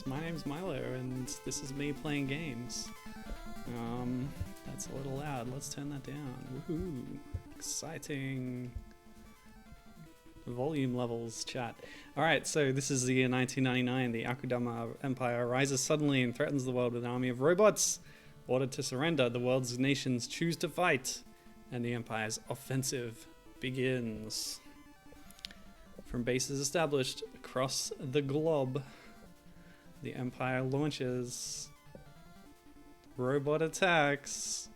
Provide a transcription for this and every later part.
guys. My name's Milo, and this is me playing games. That's a little loud. Let's turn that down. Woohoo! Exciting. Volume levels, chat. Alright, so this is the year 1999. The Akudama Empire rises suddenly and threatens the world with an army of robots. Ordered to surrender, the world's nations choose to fight, and the Empire's offensive begins. From bases established across the globe, the Empire launches robot attacks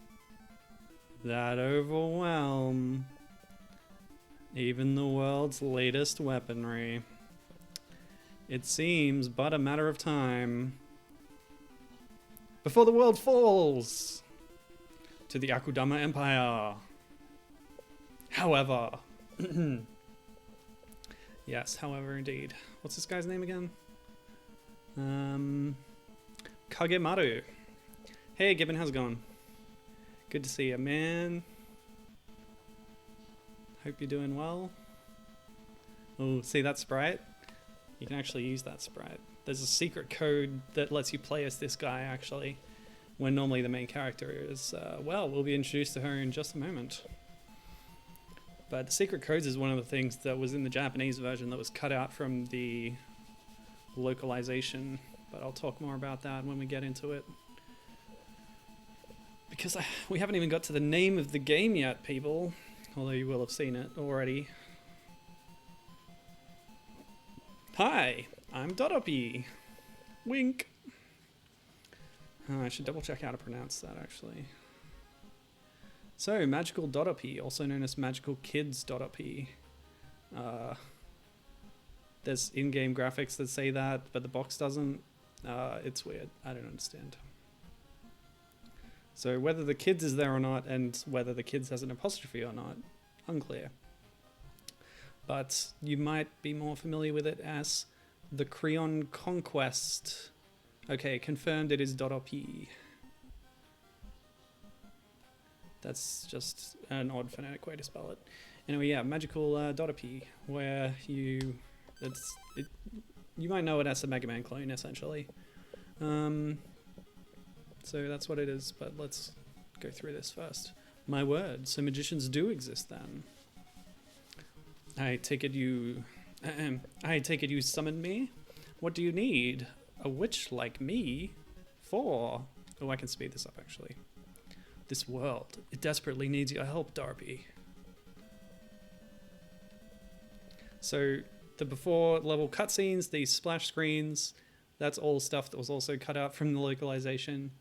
that overwhelm even the world's latest weaponry. It seems but a matter of time before the world falls to the Akudama Empire. However, yes, however, indeed. What's this guy's name again? Kagemaru. Hey, Gibbon, how's it going? Good to see you, man. Hope you're doing well. Oh, see that sprite? You can actually use that sprite. There's a secret code that lets you play as this guy, actually, when normally the main character is, well, we'll be introduced to her in just a moment. But the secret codes is one of the things that was in the Japanese version that was cut out from the localization, but I'll talk more about that when we get into it. Because we haven't even got to the name of the game yet, people. Although you will have seen it already. Hi, I'm Doropie. Wink. Oh, I should double check how to pronounce that, actually. So, Magical Doropie, also known as Magical Kids Doropie. There's in-game graphics that say that, but the box doesn't. It's weird. I don't understand. So whether the kids is there or not, and whether the kids has an apostrophe or not, unclear. But you might be more familiar with it as the Creon Conquest. Okay, confirmed it is Doropie. That's just an odd phonetic way to spell it. Anyway, yeah, Magical Doropie, where you might know it as a Mega Man clone, essentially. So that's what it is, but let's go through this first. My word, so magicians do exist then. I take it you summoned me? What do you need? A witch like me? For? Oh, I can speed this up actually. This world, it desperately needs your help, Doropie. So the before level cutscenes, these splash screens, that's all stuff that was also cut out from the localization.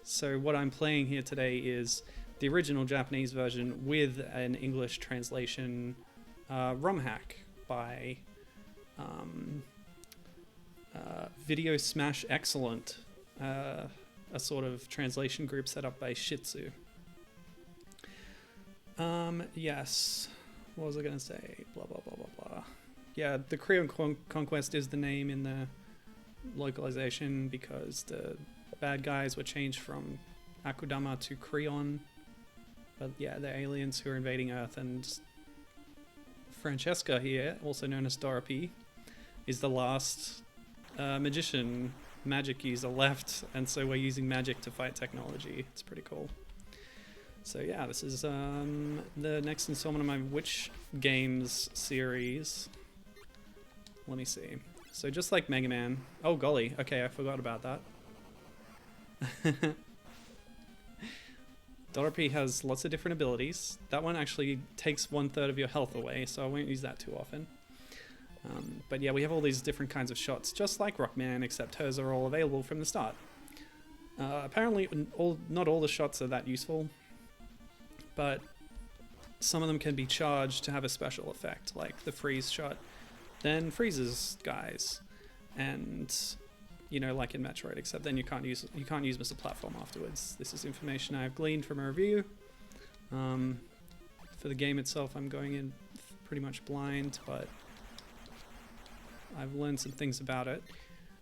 So what I'm playing here today is the original Japanese version with an English translation ROM hack by Video Smash Excellent, a sort of translation group set up by Shitsu. Yes, what was I going to say? Blah, blah, blah, blah, blah. Yeah, the Creon Conquest is the name in the localization because the bad guys were changed from Akudama to Creon. But yeah, they're aliens who are invading Earth, and Francesca here, also known as Doropie, is the last magician, magic user left, and so we're using magic to fight technology. It's pretty cool. So yeah, this is the next installment of my Witch Games series. Let me see. So just like Mega Man... Oh golly, okay, I forgot about that. Doropie has lots of different abilities. That one actually takes 1/3 of your health away, so I won't use that too often. But yeah, we have all these different kinds of shots, just like Rockman, except hers are all available from the start. Apparently, not all the shots are that useful, but some of them can be charged to have a special effect, like the freeze shot then freezes guys, and you know, like in Metroid, except then you can't use Mr. Platform afterwards. This is information I've gleaned from a review. For the game itself, I'm going in pretty much blind, but I've learned some things about it.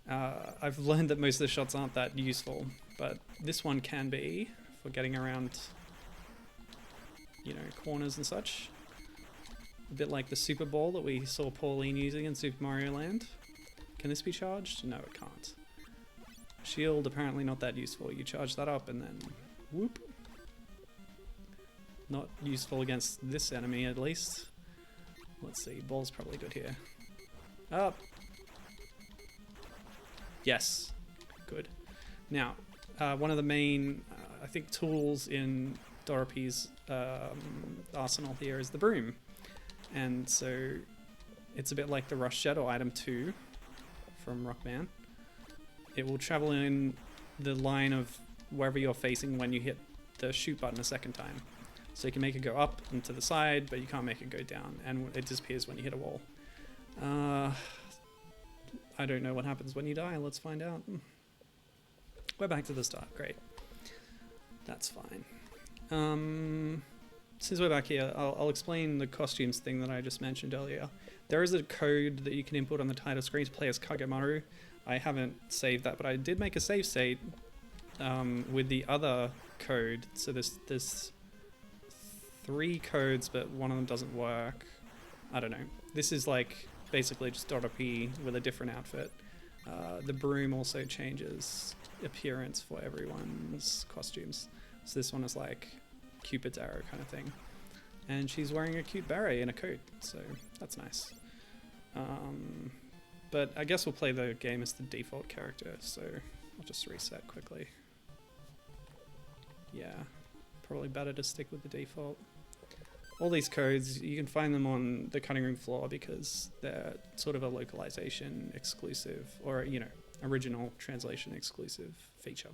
I've learned that most of the shots aren't that useful, but this one can be for getting around, you know, corners and such. A bit like the Super Ball that we saw Pauline using in Super Mario Land. Can this be charged? No, it can't. Shield, apparently not that useful. You charge that up and then whoop. Not useful against this enemy, at least. Let's see, ball's probably good here. Up. Yes, good. Now, one of the main, I think, tools in Doropie's arsenal here is the broom. And so it's a bit like the Rush Shadow item 2 from Rockman. It will travel in the line of wherever you're facing when you hit the shoot button a second time. So you can make it go up and to the side, but you can't make it go down, and it disappears when you hit a wall. I don't know what happens when you die. Let's find out. We're back to the start. Great. That's fine. Since we're back here, I'll explain the costumes thing that I just mentioned earlier. There is a code that you can input on the title screen to play as Kagemaru. I haven't saved that, but I did make a save state with the other code. So there's 3 codes, but one of them doesn't work. I don't know. This is like basically just Doropie with a different outfit. The broom also changes appearance for everyone's costumes. So this one is like Cupid's arrow kind of thing. And she's wearing a cute beret and a coat, so that's nice. But I guess we'll play the game as the default character, so I'll just reset quickly. Yeah, probably better to stick with the default. All these codes, you can find them on the cutting room floor because they're sort of a localization exclusive, or, you know, original translation exclusive feature.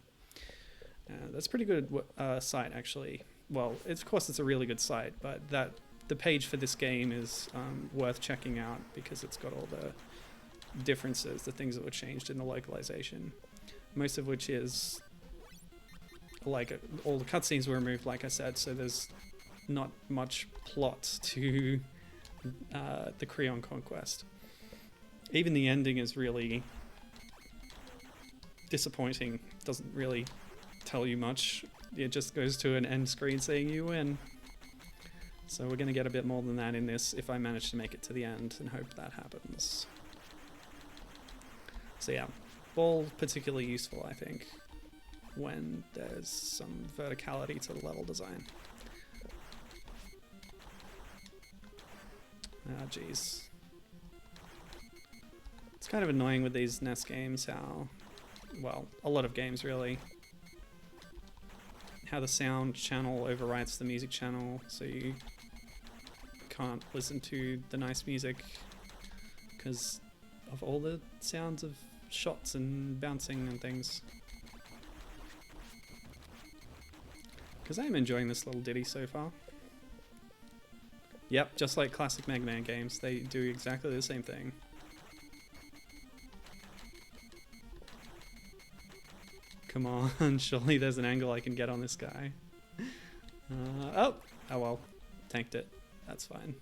That's a pretty good site, actually. Well, of course it's a really good site, but the page for this game is worth checking out because it's got all the differences, the things that were changed in the localization. Most of which is, like, all the cutscenes were removed, like I said, so there's not much plot to the Creon Conquest. Even the ending is really disappointing. Doesn't really tell you much. It just goes to an end screen saying you win. So we're going to get a bit more than that in this if I manage to make it to the end, and hope that happens. So yeah, ball particularly useful, I think, when there's some verticality to the level design. Ah, jeez. It's kind of annoying with these NES games how, well, a lot of games really, how the sound channel overwrites the music channel, so you can't listen to the nice music because of all the sounds of shots and bouncing and things. Because I am enjoying this little ditty so far. Yep, just like classic Mega Man games, they do exactly the same thing. Come on, surely there's an angle I can get on this guy. Oh well, tanked it. That's fine.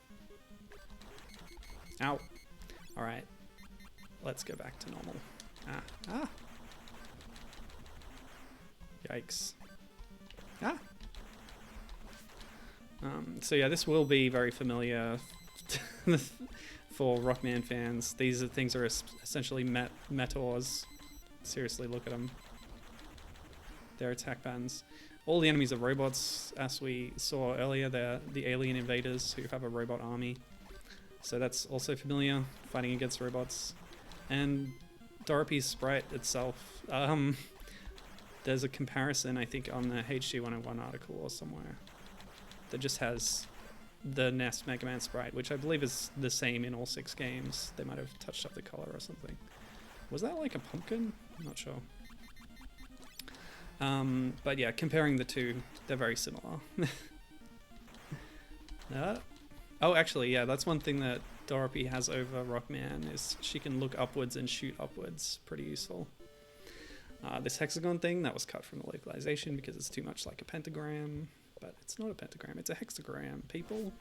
Ow. Alright, let's go back to normal. Ah. Yikes. Ah. So yeah, this will be very familiar for Rockman fans. These things are essentially meteors. Seriously, look at them. Their attack patterns. All the enemies are robots, as we saw earlier. They're the alien invaders who have a robot army. So that's also familiar, fighting against robots. And Doropie's sprite itself. There's a comparison, I think, on the HD 101 article or somewhere that just has the NES Mega Man sprite, which I believe is the same in all 6 games. They might have touched up the color or something. Was that like a pumpkin? I'm not sure. But yeah, comparing the two, they're very similar. Oh, actually, yeah, that's one thing that Doropie has over Rockman, is she can look upwards and shoot upwards. Pretty useful. This hexagon thing, that was cut from the localization because it's too much like a pentagram. But it's not a pentagram, it's a hexagram, people.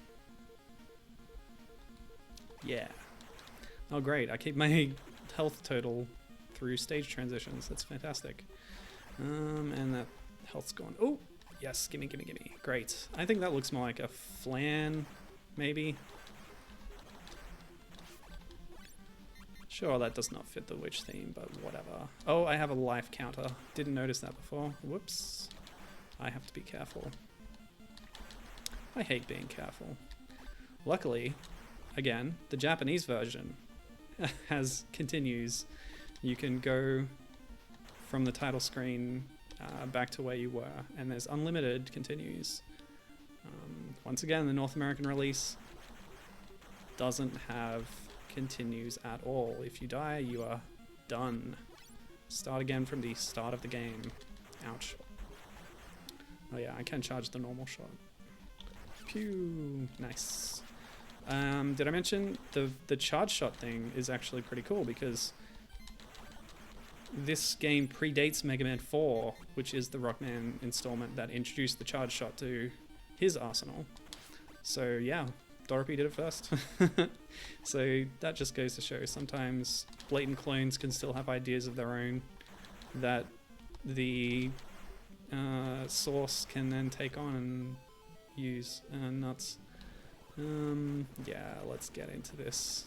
Yeah. Oh great, I keep my health total through stage transitions. That's fantastic. And that health's gone. Oh, yes, gimme. Great. I think that looks more like a flan, maybe. Sure, that does not fit the witch theme, but whatever. Oh, I have a life counter. Didn't notice that before. Whoops. I have to be careful. I hate being careful. Luckily, again, the Japanese version continues. You can go from the title screen back to where you were, and there's unlimited continues. Once again, the North American release doesn't have continues at all. If you die, you are done. Start again from the start of the game. Ouch. Oh yeah, I can charge the normal shot. Pew! Nice. Did I mention the charge shot thing is actually pretty cool because this game predates Mega Man 4, which is the Rockman installment that introduced the charge shot to his arsenal. So yeah, Doropie did it first. So that just goes to show sometimes blatant clones can still have ideas of their own that the source can then take on and use. Nuts. Yeah, let's get into this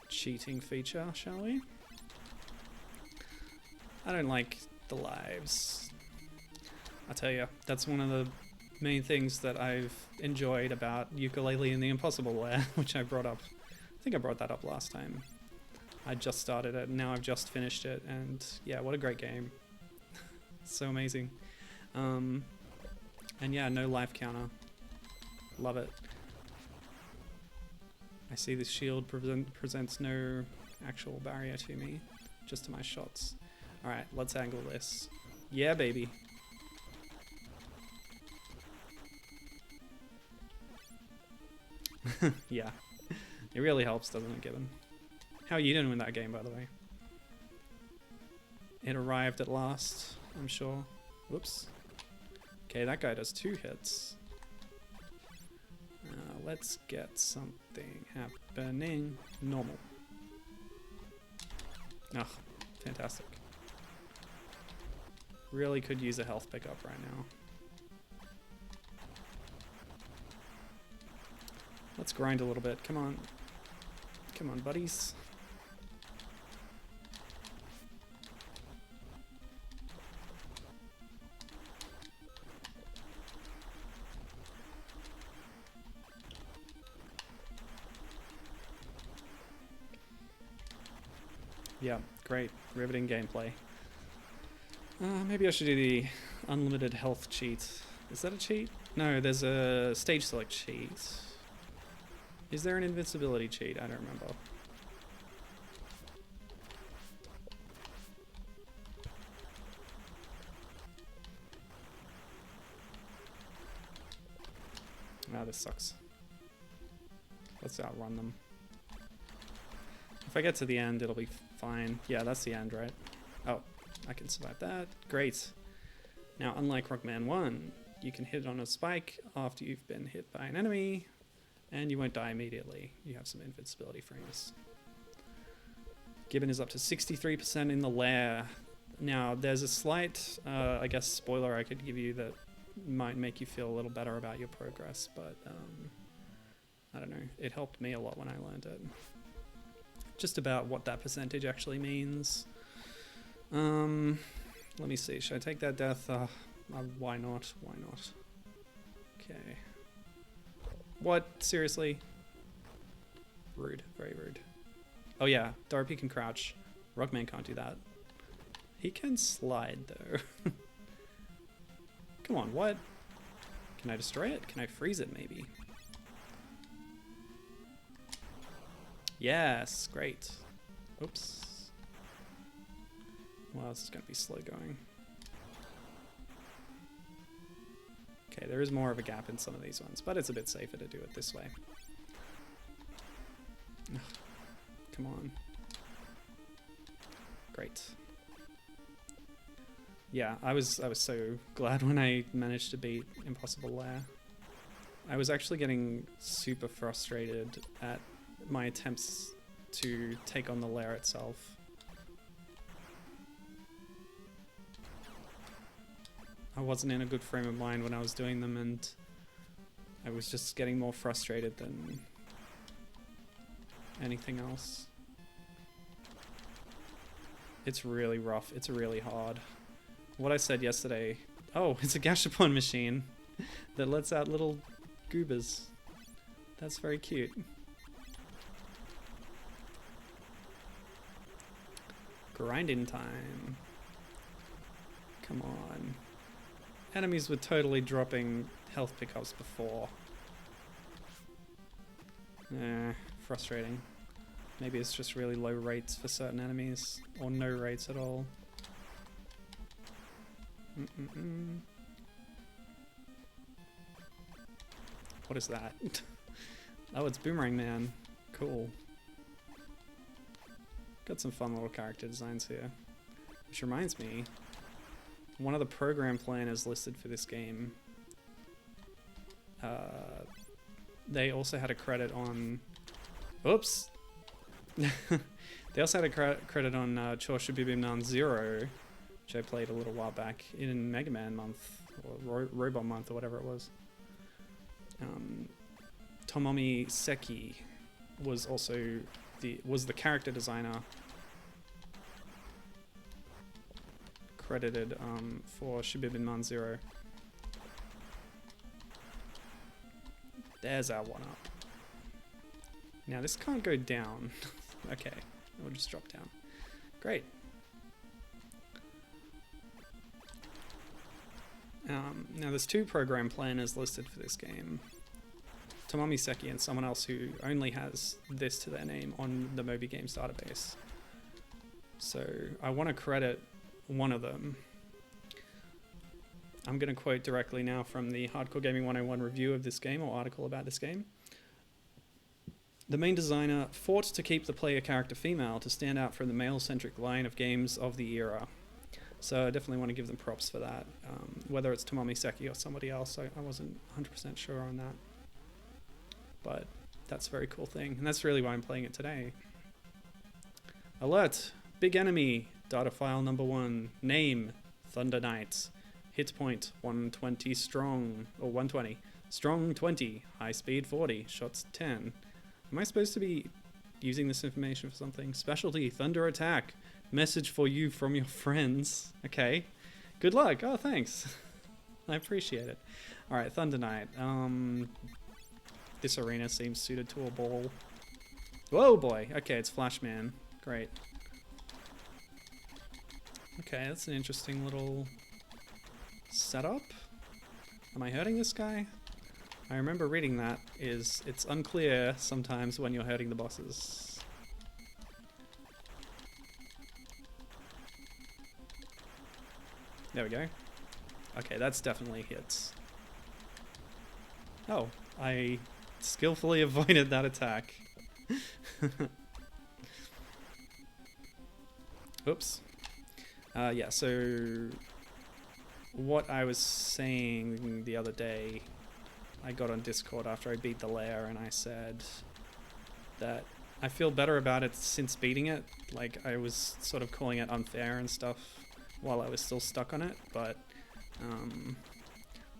cheating feature, shall we? I don't like the lives. I tell you, that's one of the main things that I've enjoyed about Yooka-Laylee and the Impossible Lair, which I brought up. I think I brought that up last time. I just started it, and now I've just finished it, and yeah, what a great game. So amazing. And yeah, no life counter. Love it. I see this shield presents no actual barrier to me, just to my shots. Alright, let's angle this. Yeah, baby. Yeah. It really helps, doesn't it, Gibbon? How are you doing with that game, by the way? It arrived at last, I'm sure. Whoops. Okay, that guy does 2 hits. Let's get something happening. Normal. Oh, fantastic. Really could use a health pickup right now. Let's grind a little bit. Come on. Come on, buddies. Yeah, great. Riveting gameplay. Maybe I should do the unlimited health cheat. Is that a cheat? No, there's a stage select cheat. Is there an invincibility cheat? I don't remember. Ah, this sucks. Let's outrun them. If I get to the end, it'll be fine. Yeah, that's the end, right? Oh, I can survive that. Great. Now, unlike Rockman 1, you can hit on a spike after you've been hit by an enemy, and you won't die immediately. You have some invincibility frames. Gibbon is up to 63% in the lair. Now, there's a slight, I guess, spoiler I could give you that might make you feel a little better about your progress, but I don't know. It helped me a lot when I learned it. Just about what that percentage actually means. Let me see. Should I take that death? Why not? Why not? Okay. What? Seriously? Rude. Very rude. Oh yeah, Doropie can crouch. Rockman can't do that. He can slide though. Come on, what? Can I destroy it? Can I freeze it maybe? Yes, great. Oops. Well, this is going to be slow going. Okay, there is more of a gap in some of these ones, but it's a bit safer to do it this way. Ugh, come on. Great. Yeah, I was so glad when I managed to beat Impossible Lair. I was actually getting super frustrated at my attempts to take on the lair itself. I wasn't in a good frame of mind when I was doing them, and I was just getting more frustrated than anything else. It's really rough. It's really hard. What I said yesterday... Oh, it's a gashapon machine that lets out little goobers. That's very cute. Grinding time. Come on. Enemies were totally dropping health pickups before. Frustrating. Maybe it's just really low rates for certain enemies, or no rates at all. What is that? Oh, it's Boomerang Man. Cool. Got some fun little character designs here. Which reminds me, one of the program planners listed for this game, they also had a credit on... Oops! They also had a credit on Choshibibimnan Zero, which I played a little while back in Mega Man month, or Robot month, or whatever it was. Tomomi Seki was also the character designer credited for Shibibinman Zero. There's our one up. Now this can't go down. Okay, we'll just drop down. Great. Now there's two program planners listed for this game. Tomomi Seki and someone else who only has this to their name on the Moby Games database. So I want to credit one of them. I'm going to quote directly now from the Hardcore Gaming 101 review of this game, or article about this game. The main designer fought to keep the player character female to stand out from the male-centric line of games of the era. So I definitely want to give them props for that. Whether it's Tomomi Seki or somebody else, I wasn't 100% sure on that. But that's a very cool thing, and that's really why I'm playing it today. Alert! Big enemy! Data file number 1. Name: Thunder Knight. Hit point: 120 strong, or 120. Strong 20. High speed 40. Shots 10. Am I supposed to be using this information for something? Specialty: Thunder Attack. Message for you from your friends. Okay. Good luck. Oh, thanks. I appreciate it. Alright, Thunder Knight. This arena seems suited to a ball. Whoa, boy. Okay, it's Flashman. Great. Okay, that's an interesting little setup. Am I hurting this guy? I remember reading that it's unclear sometimes when you're hurting the bosses. There we go. Okay, that's definitely hits. Oh, I skillfully avoided that attack. Oops. Yeah, so what I was saying the other day, I got on Discord after I beat the lair, and I said that I feel better about it since beating it. Like, I was sort of calling it unfair and stuff while I was still stuck on it, but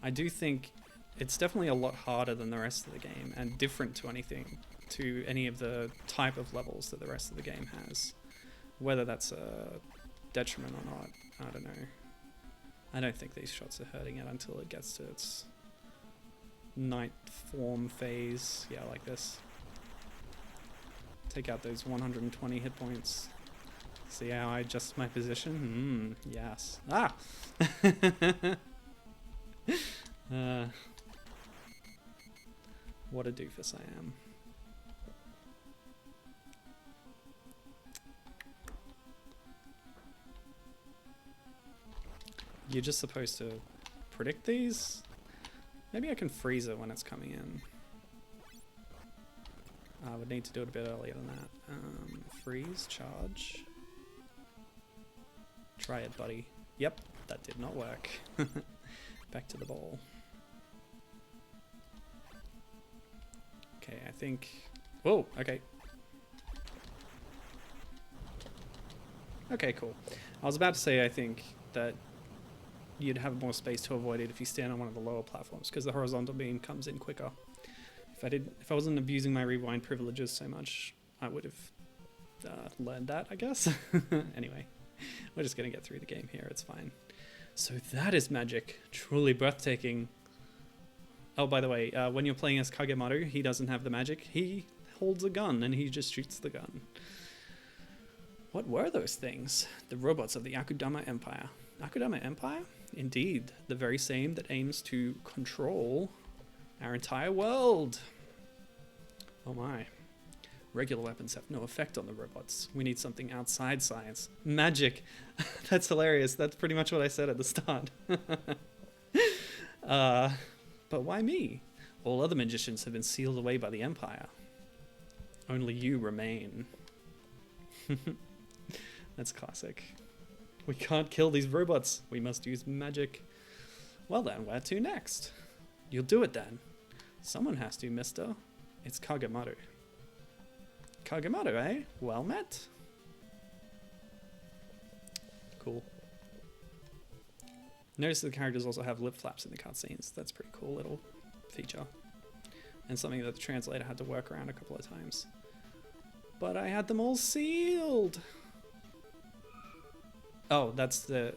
I do think it's definitely a lot harder than the rest of the game, and different to any of the type of levels that the rest of the game has. Whether that's a detriment or not, I don't know. I don't think these shots are hurting it until it gets to its night form phase. Yeah, like this. Take out those 120 hit points. See how I adjust my position? Yes. Ah! What a doofus I am. You're just supposed to predict these? Maybe I can freeze it when it's coming in. I would need to do it a bit earlier than that. Freeze, charge. Try it, buddy. Yep, that did not work. Back to the ball. Okay, I think... Whoa, okay. Okay, cool. I was about to say, I think, that you'd have more space to avoid it if you stand on one of the lower platforms, because the horizontal beam comes in quicker. If I wasn't abusing my rewind privileges so much, I would have learned that, I guess. Anyway, We're just gonna get through the game here, it's fine. So that is magic. Truly breathtaking. Oh, by the way, when you're playing as Kagemaru, he doesn't have the magic. He holds a gun and he just shoots the gun. What were those things? The robots of the Akudama Empire. Akudama Empire? Indeed, the very same that aims to control our entire world. Oh my. Regular weapons have no effect on the robots. We need something outside science. Magic. That's hilarious. That's pretty much what I said at the start. But why me? All other magicians have been sealed away by the Empire. Only you remain. That's classic. We can't kill these robots. We must use magic. Well then, where to next? You'll do it then. Someone has to, mister. It's Kagemaru. Kagemaru, eh? Well met. Cool. Notice that the characters also have lip flaps in the cutscenes. That's a pretty cool little feature. And something that the translator had to work around a couple of times. But I had them all sealed! Oh, that's the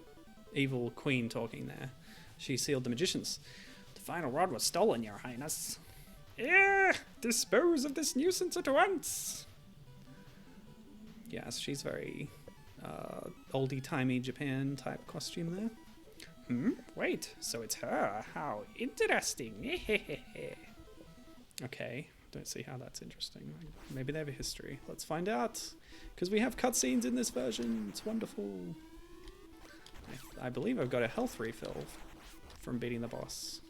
evil queen talking there. She sealed the magicians. The final rod was stolen, your highness. Yeah, dispose of this nuisance at once! Yes, she's very oldie-timey Japan type costume there. Wait, so it's her. How interesting. Okay, don't see how that's interesting. Maybe they have a history. Let's find out. Because we have cutscenes in this version. It's wonderful. I believe I've got a health refill from beating the boss.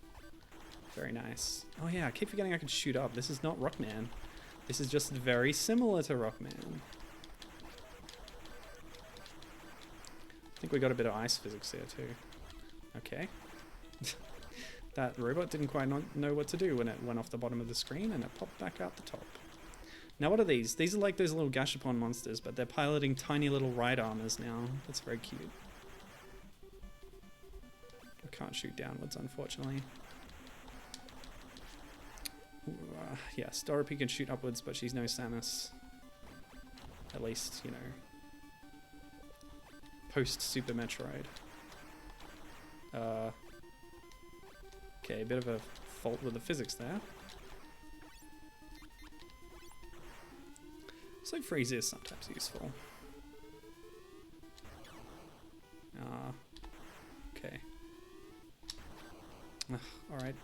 Very nice. Oh yeah, I keep forgetting I can shoot up. This is not Rockman. This is just very similar to Rockman. I think we got a bit of ice physics here too. Okay. That robot didn't quite know what to do when it went off the bottom of the screen and it popped back out the top. Now what are these? These are like those little Gashapon monsters, but they're piloting tiny little ride armors now. That's very cute. I can't shoot downwards, unfortunately. Yes, Doropie can shoot upwards, but she's no Samus. At least, you know, post-Super Metroid. Okay, a bit of a fault with the physics there. So freeze is sometimes useful. Okay. Alright.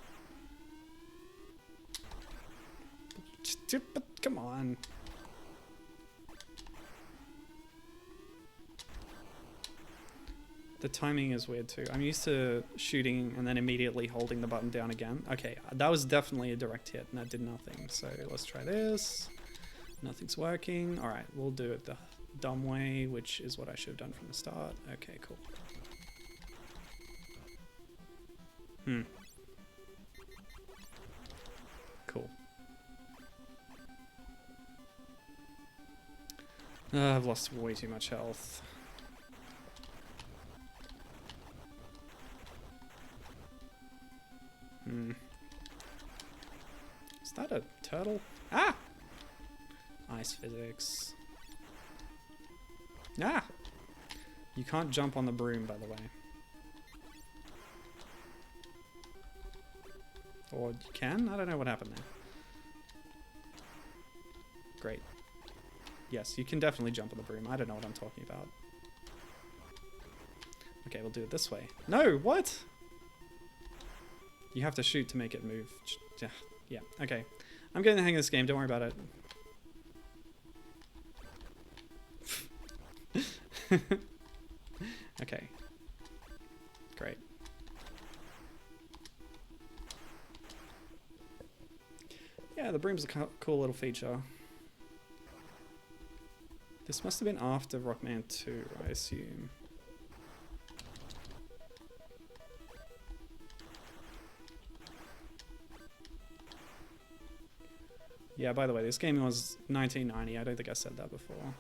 Come on. The timing is weird too. I'm used to shooting and then immediately holding the button down again. Okay, that was definitely a direct hit and that did nothing. So let's try this. Nothing's working. Alright, we'll do it the dumb way, which is what I should have done from the start. Okay, cool. Cool. I've lost way too much health. Is that a turtle? Ah! Ice physics. Ah! You can't jump on the broom, by the way. Or you can? I don't know what happened there. Great. Yes, you can definitely jump on the broom. I don't know what I'm talking about. Okay, we'll do it this way. No, what? You have to shoot to make it move. Yeah, okay. I'm getting the hang of this game, don't worry about it. Okay. Great. Yeah, the broom's a cool little feature. This must have been after Rockman 2, I assume. Yeah, by the way, this game was 1990. I don't think I said that before.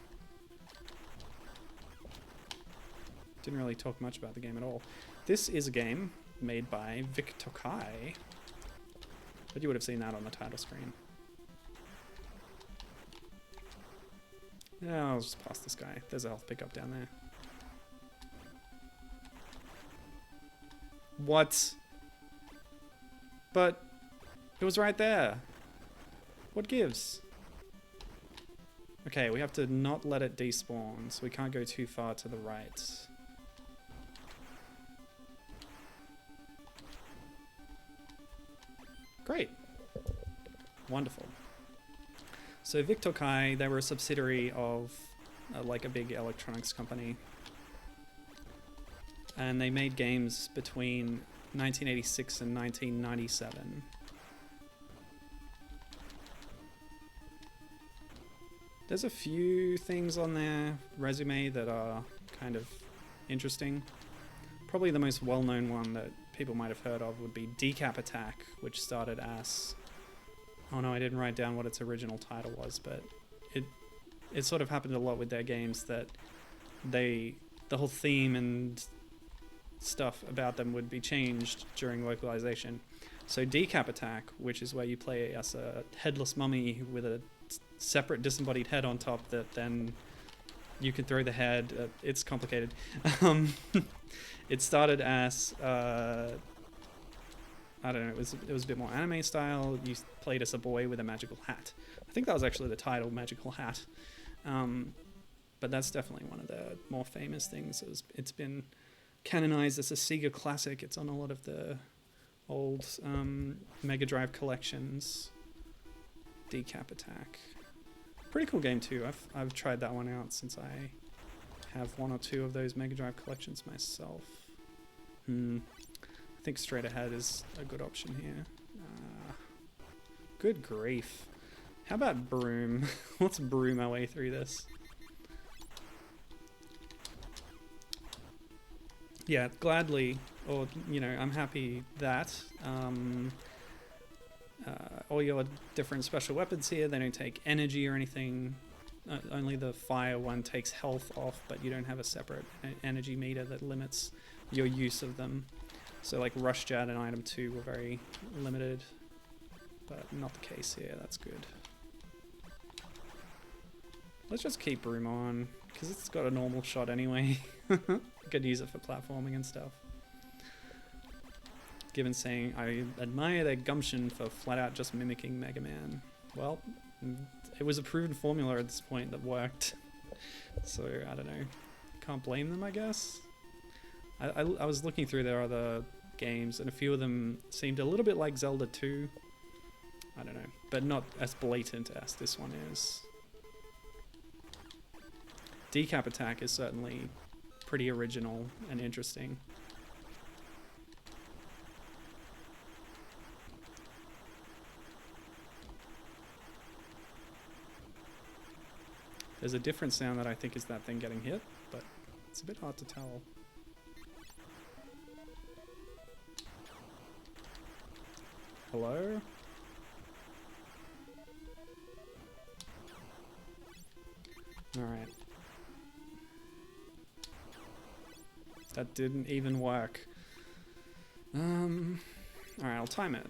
Didn't really talk much about the game at all. This is a game made by Vic Tokai. But you would have seen that on the title screen. Yeah, I'll just pass this guy. There's a health pickup down there. What? But it was right there. What gives? Okay, we have to not let it despawn, so we can't go too far to the right. Great. Wonderful. So Victor Kai, they were a subsidiary of like a big electronics company. And they made games between 1986 and 1997. There's a few things on their resume that are kind of interesting. Probably the most well-known one that people might have heard of would be Decap Attack, which started as... Oh no, I didn't write down what its original title was, but it sort of happened a lot with their games that the whole theme and stuff about them would be changed during localization. So Decap Attack, which is where you play as a headless mummy with a separate disembodied head on top that then you can throw the head. It's complicated. It started as I don't know. It was a bit more anime style. You played as a boy with a magical hat. I think that was actually the title, Magical Hat. But that's definitely one of the more famous things. It's been canonized as a Sega classic. It's on a lot of the old Mega Drive collections. Decap Attack. Pretty cool game too. I've tried that one out since I have one or two of those Mega Drive collections myself. I think Straight Ahead is a good option here. Good grief. How about Broom? Let's broom our way through this. Yeah, gladly, or, you know, I'm happy that all your different special weapons here, they don't take energy or anything. Only the fire one takes health off, but you don't have a separate energy meter that limits your use of them. So like Rush Jet and Item 2 were very limited, but not the case here. That's good. Let's just keep Broom on, because it's got a normal shot anyway. Could use it for platforming and stuff. Given saying, I admire their gumption for flat out just mimicking Mega Man. Well, it was a proven formula at this point that worked. So, I don't know. Can't blame them, I guess. I was looking through their other games, and a few of them seemed a little bit like Zelda 2. I don't know. But not as blatant as this one is. Decap Attack is certainly pretty original and interesting. There's a different sound that I think is that thing getting hit, but it's a bit hard to tell. Hello? Alright. That didn't even work. Alright, I'll time it.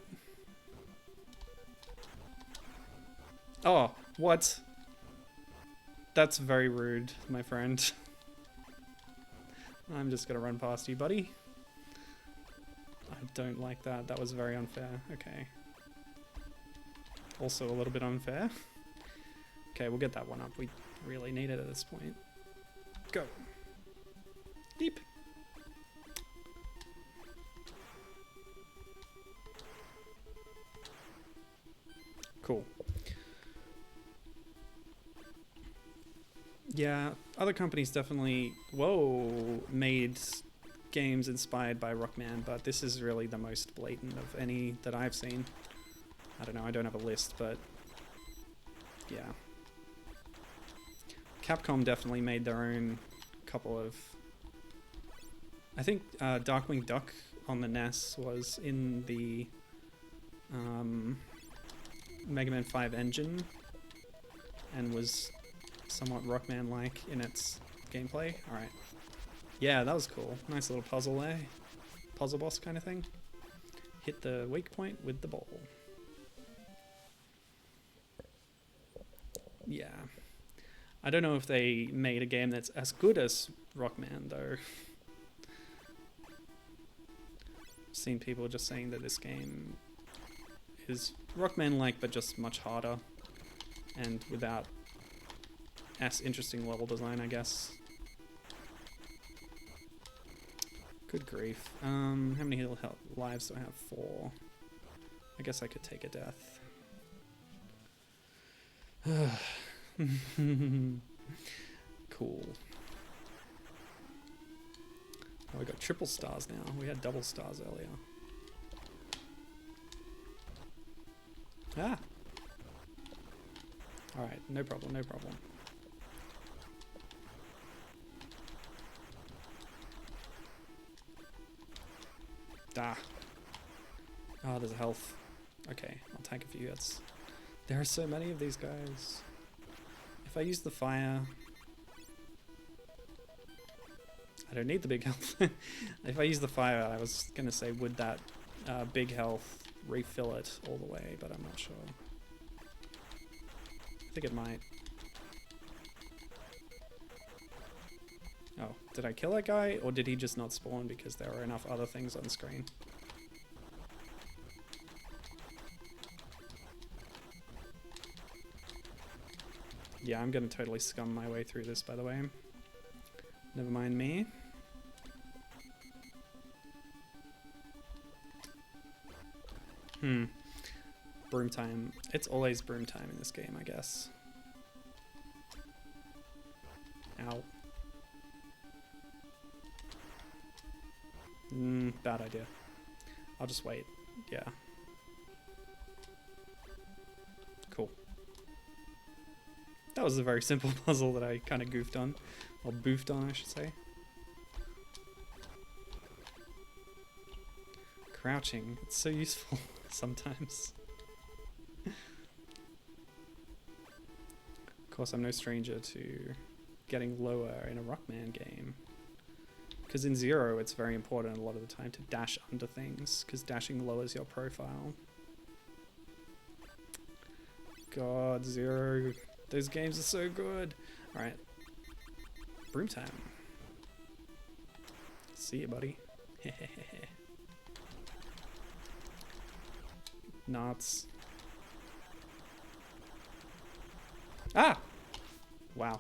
Oh, what? That's very rude, my friend. I'm just gonna run past you, buddy. I don't like that. That was very unfair. Okay. Also a little bit unfair. Okay, we'll get that one up. We really need it at this point. Go. Deep. Cool. Yeah, other companies definitely, made games inspired by Rockman, but this is really the most blatant of any that I've seen. I don't know, I don't have a list, but yeah. Capcom definitely made their own couple of... I think Darkwing Duck on the NES was in the Mega Man 5 engine and was somewhat Rockman-like in its gameplay. Alright. Yeah, that was cool. Nice little puzzle there. Puzzle boss kind of thing. Hit the weak point with the ball. Yeah. I don't know if they made a game that's as good as Rockman, though. seen people just saying that this game is Rockman-like, but just much harder and without as interesting level design, I guess. Good grief. How many lives do I have? 4. I guess I could take a death. Cool. Oh, we got triple stars now. We had double stars earlier. Ah! Alright, no problem, no problem. Ah. Oh, there's a health. Okay, I'll tank a few hits. There are so many of these guys. If I use the fire... I don't need the big health. If I use the fire, I was gonna say, would that big health refill it all the way, but I'm not sure. I think it might. Oh, did I kill that guy, or did he just not spawn because there were enough other things on screen? Yeah, I'm gonna totally scum my way through this, by the way. Never mind me. Broom time. It's always broom time in this game, I guess. Ow. Bad idea. I'll just wait. Yeah. Cool. That was a very simple puzzle that I kind of goofed on. Or boofed on, I should say. Crouching. It's so useful sometimes. Of course, I'm no stranger to getting lower in a Rockman game. Because in Zero, it's very important a lot of the time to dash under things, because dashing lowers your profile. God, Zero. Those games are so good. Alright. Broom time. See you, buddy. Knots. Ah! Wow.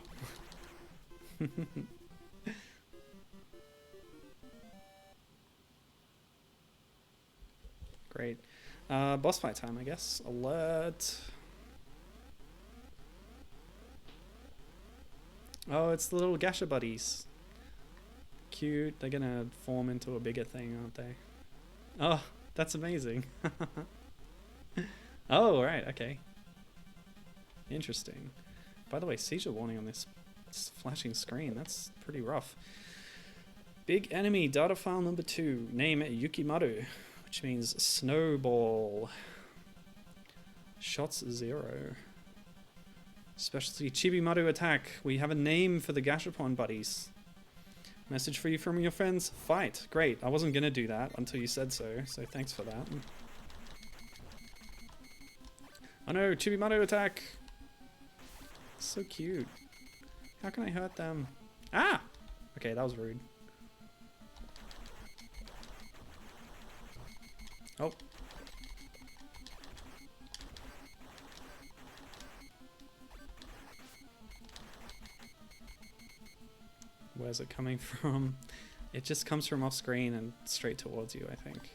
Great. Boss fight time, I guess. Alert. Oh, it's the little Gasha buddies. Cute. They're gonna form into a bigger thing, aren't they? Oh, that's amazing. Oh, right, okay. Interesting. By the way, seizure warning on this flashing screen. That's pretty rough. Big enemy, data file number 2. Name Yukimaru, which means snowball. Shots 0. Specialty Chibimaru attack. We have a name for the Gashapon buddies. Message for you from your friends. Fight. Great. I wasn't going to do that until you said so thanks for that. Oh no, Chibimaru attack. So cute. How can I hurt them? Ah! Okay, that was rude. Oh. Where's it coming from? It just comes from off screen and straight towards you, I think.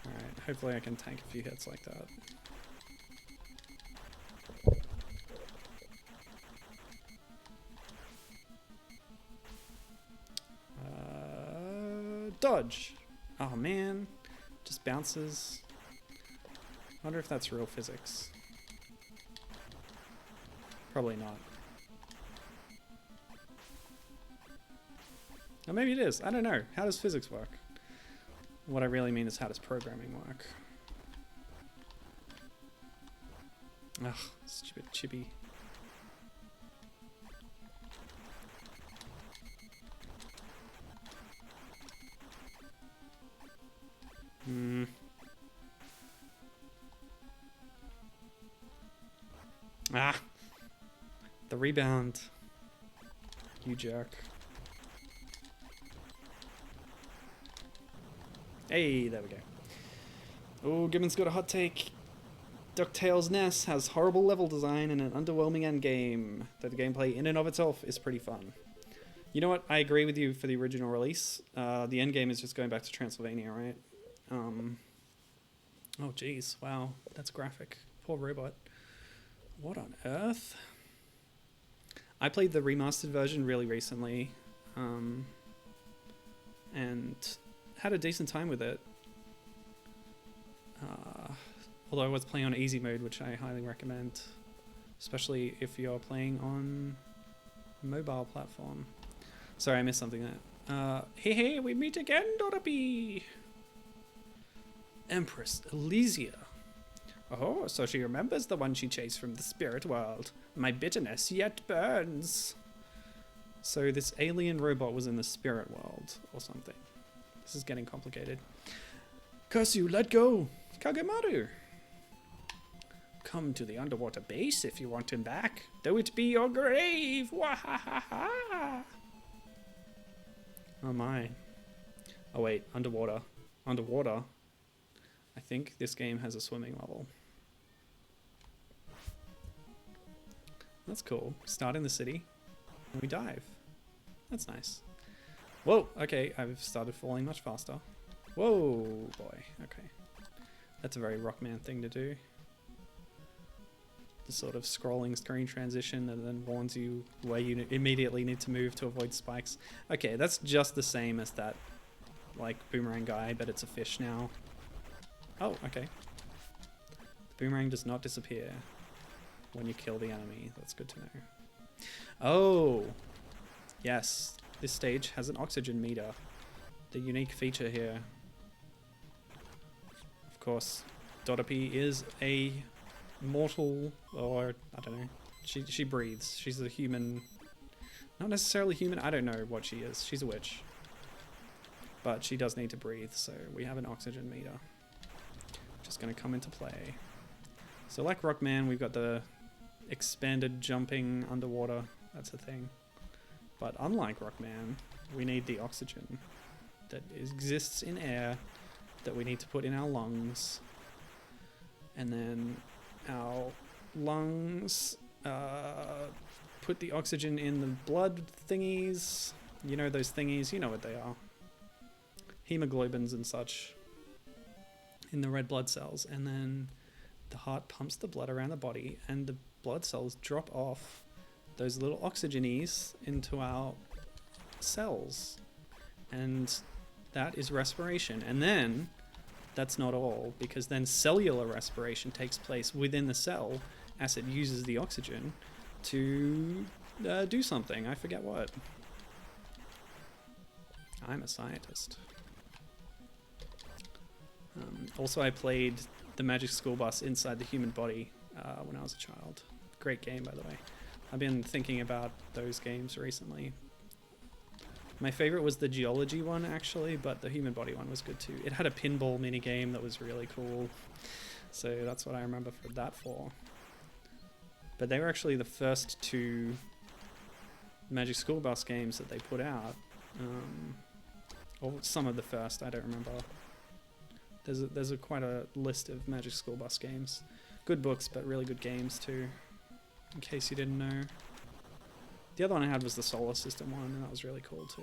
Alright, hopefully I can tank a few hits like that. Dodge! Oh man, just bounces. Wonder if that's real physics. Probably not. Or maybe it is. I don't know. How does physics work? What I really mean is, how does programming work? Ugh, stupid chibi. Ah! The rebound. You jerk. Hey, there we go. Oh, Gibbon's got a hot take. DuckTales NES has horrible level design and an underwhelming endgame, though the gameplay in and of itself is pretty fun. You know what? I agree with you for the original release. The endgame is just going back to Transylvania, right? Oh, jeez. Wow. That's graphic. Poor robot. What on earth? I played the remastered version really recently, and had a decent time with it. Although I was playing on easy mode, which I highly recommend, especially if you're playing on a mobile platform. Sorry, I missed something there. Hey, we meet again, Doropie! Empress Elysia. Oh, so she remembers the one she chased from the spirit world. My bitterness yet burns. So this alien robot was in the spirit world or something. This is getting complicated. Curse you, let go! Kagemaru! Come to the underwater base if you want him back, though it be your grave! Wahahaha! Oh my. Oh wait, underwater. Underwater. I think this game has a swimming level. That's cool. We start in the city, and we dive. That's nice. Whoa, okay, I've started falling much faster. Whoa, boy, okay. That's a very Rockman thing to do. The sort of scrolling screen transition that then warns you where you immediately need to move to avoid spikes. Okay, that's just the same as that, like, boomerang guy, but it's a fish now. Oh, okay. The boomerang does not disappear when you kill the enemy. That's good to know. Oh, yes. This stage has an oxygen meter. The unique feature here. Of course, Doropie is a mortal, or I don't know. She breathes. She's a human. Not necessarily human. I don't know what she is. She's a witch. But she does need to breathe, so we have an oxygen meter. Just going to come into play. So like Rockman, we've got the expanded jumping underwater. That's a thing. But unlike Rockman, we need the oxygen that exists in air that we need to put in our lungs. And then our lungs put the oxygen in the blood thingies. You know those thingies, you know what they are. Hemoglobins and such in the red blood cells. And then the heart pumps the blood around the body and the blood cells drop off those little oxygenies into our cells. And that is respiration. And then that's not all, because then cellular respiration takes place within the cell as it uses the oxygen to do something. I forget what. I'm a scientist. Also, I played the Magic School Bus inside the human body when I was a child. Great game, by the way. I've been thinking about those games recently. My favorite was the geology one, actually, but the human body one was good too. It had a pinball minigame that was really cool. So that's what I remember for that for. But they were actually the first two Magic School Bus games that they put out. Or some of the first, I don't remember. There's quite a list of Magic School Bus games. Good books, but really good games too, in case you didn't know. The other one I had was the Solar System one, and that was really cool too.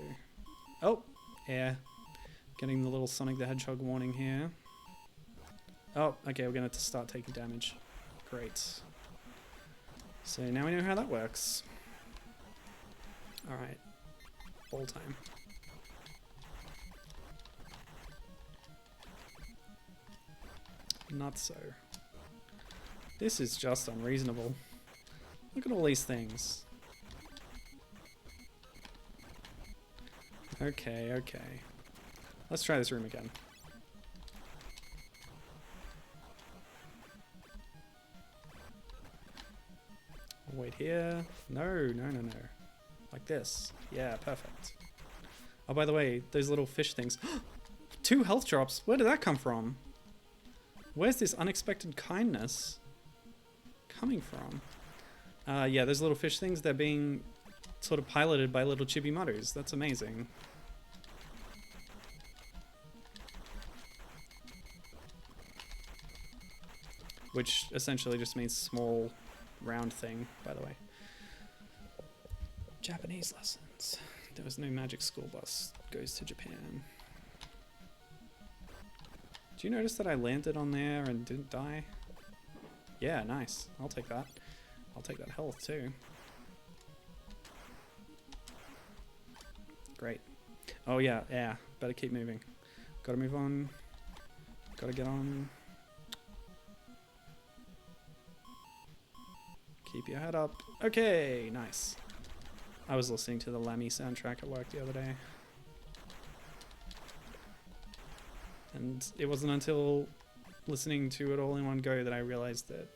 Oh, yeah. Getting the little Sonic the Hedgehog warning here. Oh, okay, we're going to start taking damage. Great. So now we know how that works. Alright. Ball time. Not so. This is just unreasonable. Look at all these things. Okay, okay. Let's try this room again. Wait here. No. Like this. Yeah, perfect. Oh, by the way, those little fish things. 2 health drops. Where did that come from? Where's this unexpected kindness coming from? Yeah, those little fish things, they're being sort of piloted by little chibi mutters. That's amazing. which essentially just means small round thing, by the way. Japanese lessons. There was no magic school bus. Goes to Japan. Do you notice that I landed on there and didn't die? Yeah, nice. I'll take that. I'll take that health too. Great. Oh yeah, yeah. Better keep moving. Gotta move on. Gotta get on. Keep your head up. Okay, nice. I was listening to the Lemmy soundtrack at work the other day. And it wasn't until listening to it all in one go that I realized that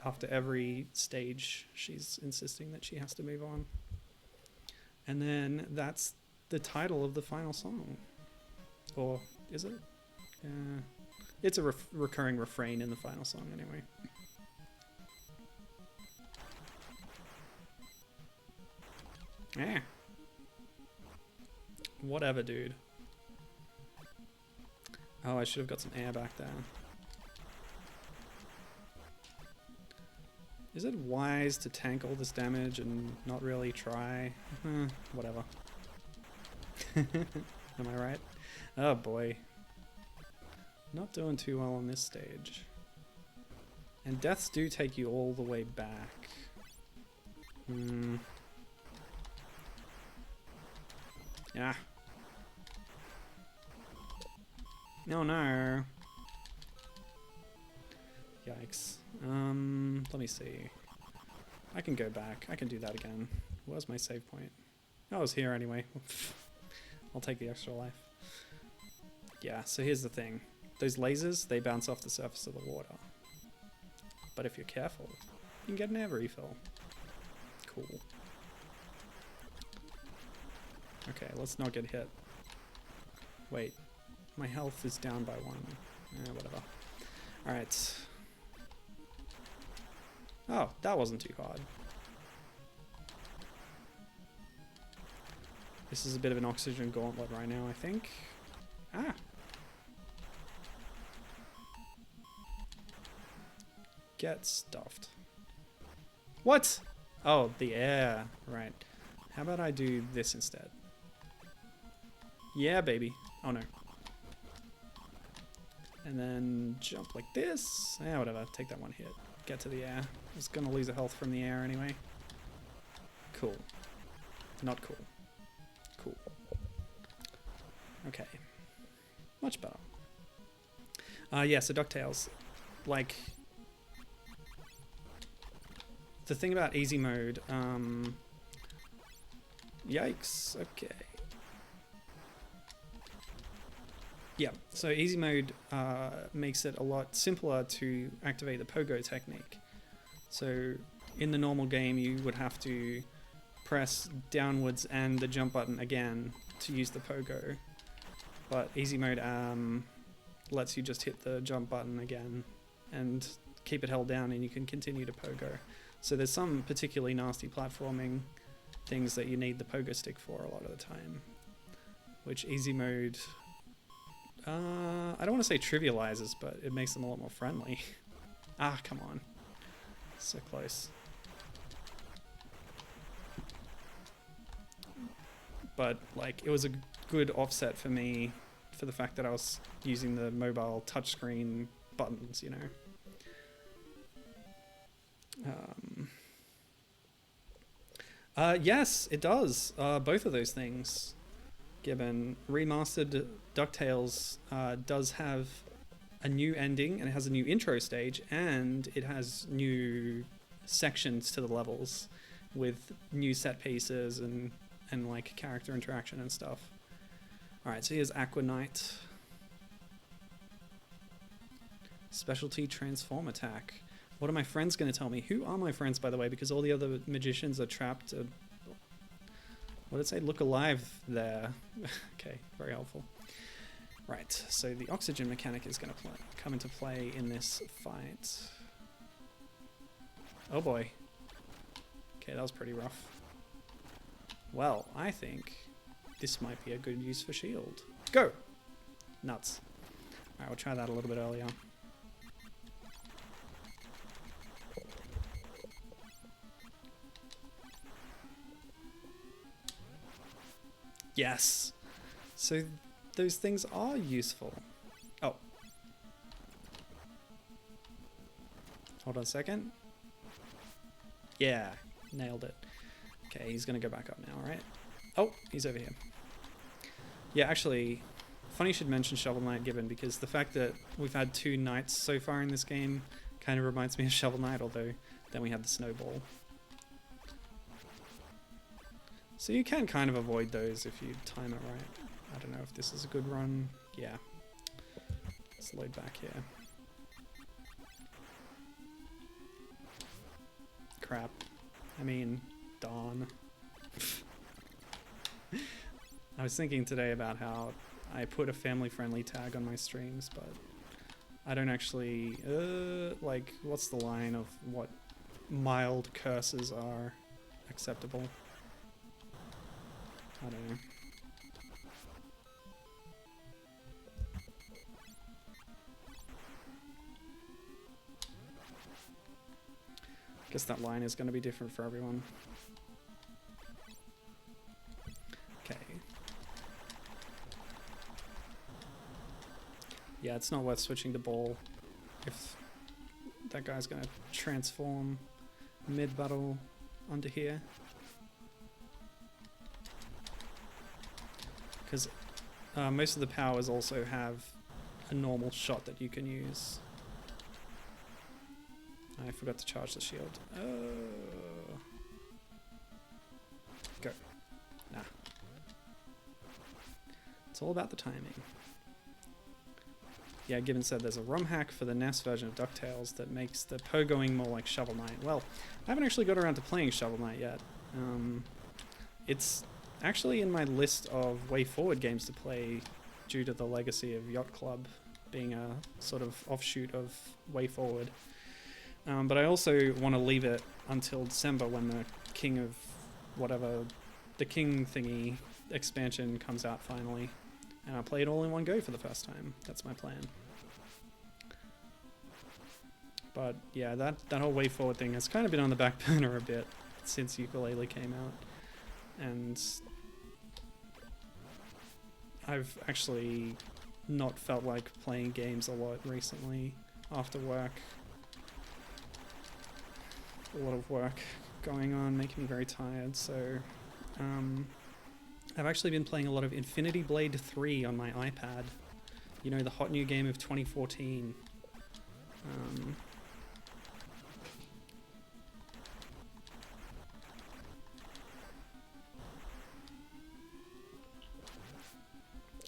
after every stage, she's insisting that she has to move on. And then that's the title of the final song. Or is it? It's a recurring refrain in the final song anyway. Yeah. Whatever, dude. Oh, I should have got some air back there. Is it wise to tank all this damage and not really try? Whatever. Am I right? Oh boy. Not doing too well on this stage. And deaths do take you all the way back. Yeah. No, no. Yikes. Let me see. I can go back. I can do that again. Where's my save point? Oh, I was here anyway. I'll take the extra life. Yeah, so here's the thing. Those lasers, they bounce off the surface of the water. But if you're careful, you can get an air refill. Cool. Okay, let's not get hit. Wait. My health is down by 1. Whatever. Alright. Oh, that wasn't too hard. This is a bit of an oxygen gauntlet right now, I think. Ah! Get stuffed. What? Oh, the air. Right. How about I do this instead? Yeah, baby. Oh, no. And then jump like this. Yeah, whatever. Take that one hit. Get to the air. I was going to lose a health from the air anyway. Cool. Not cool. Cool. Okay. Much better. Yeah, so DuckTales. Like, the thing about easy mode, yikes, okay. Yeah, so easy mode makes it a lot simpler to activate the pogo technique. So in the normal game, you would have to press downwards and the jump button again to use the pogo. But easy mode lets you just hit the jump button again and keep it held down and you can continue to pogo. So there's some particularly nasty platforming things that you need the pogo stick for a lot of the time, which easy mode, I don't want to say trivializes, but it makes them a lot more friendly. Ah, come on. So close. But, like, it was a good offset for me for the fact that I was using the mobile touchscreen buttons, you know. Yes, it does. Both of those things. Given remastered DuckTales does have a new ending and it has a new intro stage and it has new sections to the levels with new set pieces and like character interaction and stuff. Alright, so here's Aqua Knight. Specialty Transform Attack. What are my friends going to tell me? Who are my friends, by the way? Because all the other magicians are trapped. What did it say? Look alive there. Okay, very helpful. Right, so the oxygen mechanic is going to come into play in this fight. Oh boy. Okay, that was pretty rough. Well, I think this might be a good use for shield. Go! Nuts. Alright, we'll try that a little bit earlier. Yes. So those things are useful. Oh. Hold on a second. Yeah, nailed it. Okay, he's gonna go back up now, right? Oh, he's over here. Yeah, actually, funny you should mention Shovel Knight Gibbon, because the fact that we've had 2 knights so far in this game kind of reminds me of Shovel Knight, although then we had the snowball. So you can kind of avoid those if you time it right. I don't know if this is a good run. Yeah. Let's load back here. Crap. I mean, darn. I was thinking today about how I put a family-friendly tag on my streams, but I don't actually, like, what's the line of what mild curses are acceptable? I don't know. Guess that line is going to be different for everyone. Okay. Yeah, it's not worth switching the ball if that guy's going to transform mid-battle onto here. Because most of the powers also have a normal shot that you can use. I forgot to charge the shield. Oh. Go. Nah. It's all about the timing. Yeah, Gibbon said there's a ROM hack for the NES version of DuckTales that makes the pogoing more like Shovel Knight. Well, I haven't actually got around to playing Shovel Knight yet. It's actually in my list of way forward games to play due to the legacy of Yacht Club being a sort of offshoot of Way Forward. But I also want to leave it until December when the King of whatever, the King thingy expansion comes out finally. And I'll play it all in one go for the first time. That's my plan. But yeah, that whole Way Forward thing has kind of been on the back burner a bit since Ukulele came out. And I've actually not felt like playing games a lot recently after work. A lot of work going on, making me very tired, so I've actually been playing a lot of Infinity Blade 3 on my iPad. You know, the hot new game of 2014.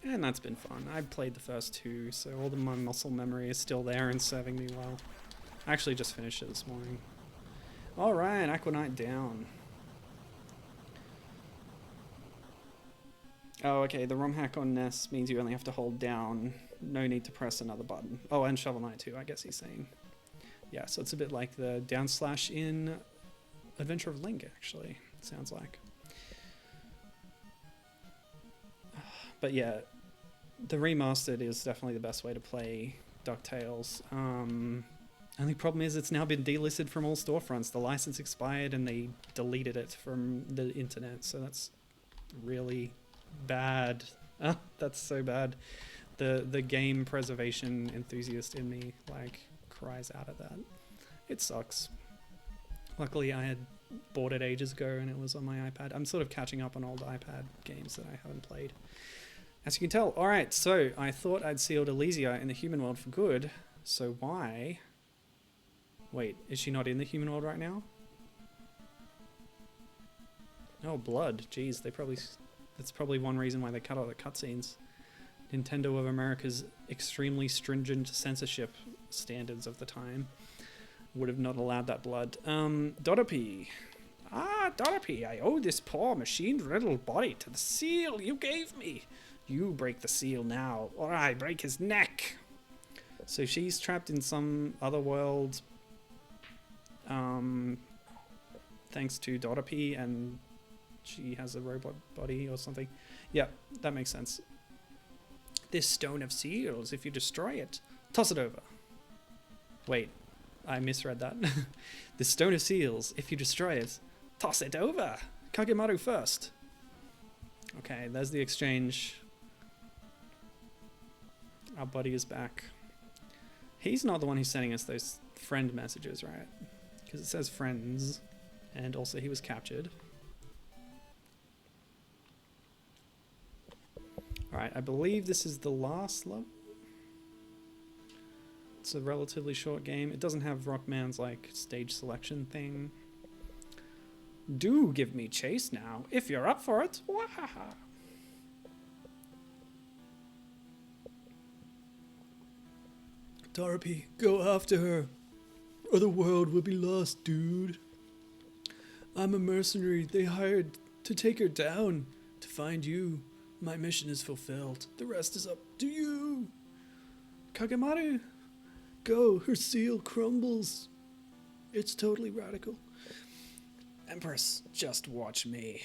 And that's been fun. I played the first 2, so all of my muscle memory is still there and serving me well. I actually just finished it this morning. Alright, Aquanite down. Oh, okay, the ROM hack on NES means you only have to hold down. No need to press another button. Oh, and Shovel Knight too, I guess he's saying. Yeah, so it's a bit like the down slash in Adventure of Link, actually, it sounds like. But yeah, the remastered is definitely the best way to play DuckTales. Only problem is it's now been delisted from all storefronts. The license expired and they deleted it from the internet, so that's really bad. That's so bad. The game preservation enthusiast in me like cries out at that. It sucks. Luckily I had bought it ages ago and it was on my iPad. I'm sort of catching up on old iPad games that I haven't played. As you can tell. Alright, so I thought I'd sealed Elysia in the human world for good, so why... Wait, is she not in the human world right now? Oh, blood. Jeez, that's probably one reason why they cut out the cutscenes. Nintendo of America's extremely stringent censorship standards of the time would have not allowed that blood. Doropie. Ah, Doropie, I owe this poor machine-riddled body to the seal you gave me. You break the seal now, or I break his neck. So she's trapped in some other world... thanks to Doropie, and she has a robot body or something. Yeah, that makes sense. This stone of seals, if you destroy it, toss it over. Wait, I misread that. This stone of seals, if you destroy it, toss it over. Kagemaru first. Okay, there's the exchange. Our buddy is back. He's not the one who's sending us those friend messages, right? Because it says friends, and also he was captured. Alright, I believe this is the last level. It's a relatively short game. It doesn't have Rockman's like stage selection thing. Do give me chase now, if you're up for it. Wahaha. Doropie, go after her, or the world will be lost, dude. I'm a mercenary they hired to take her down. To find you, my mission is fulfilled. The rest is up to you. Kagemaru, go, her seal crumbles. It's totally radical. Empress, just watch me.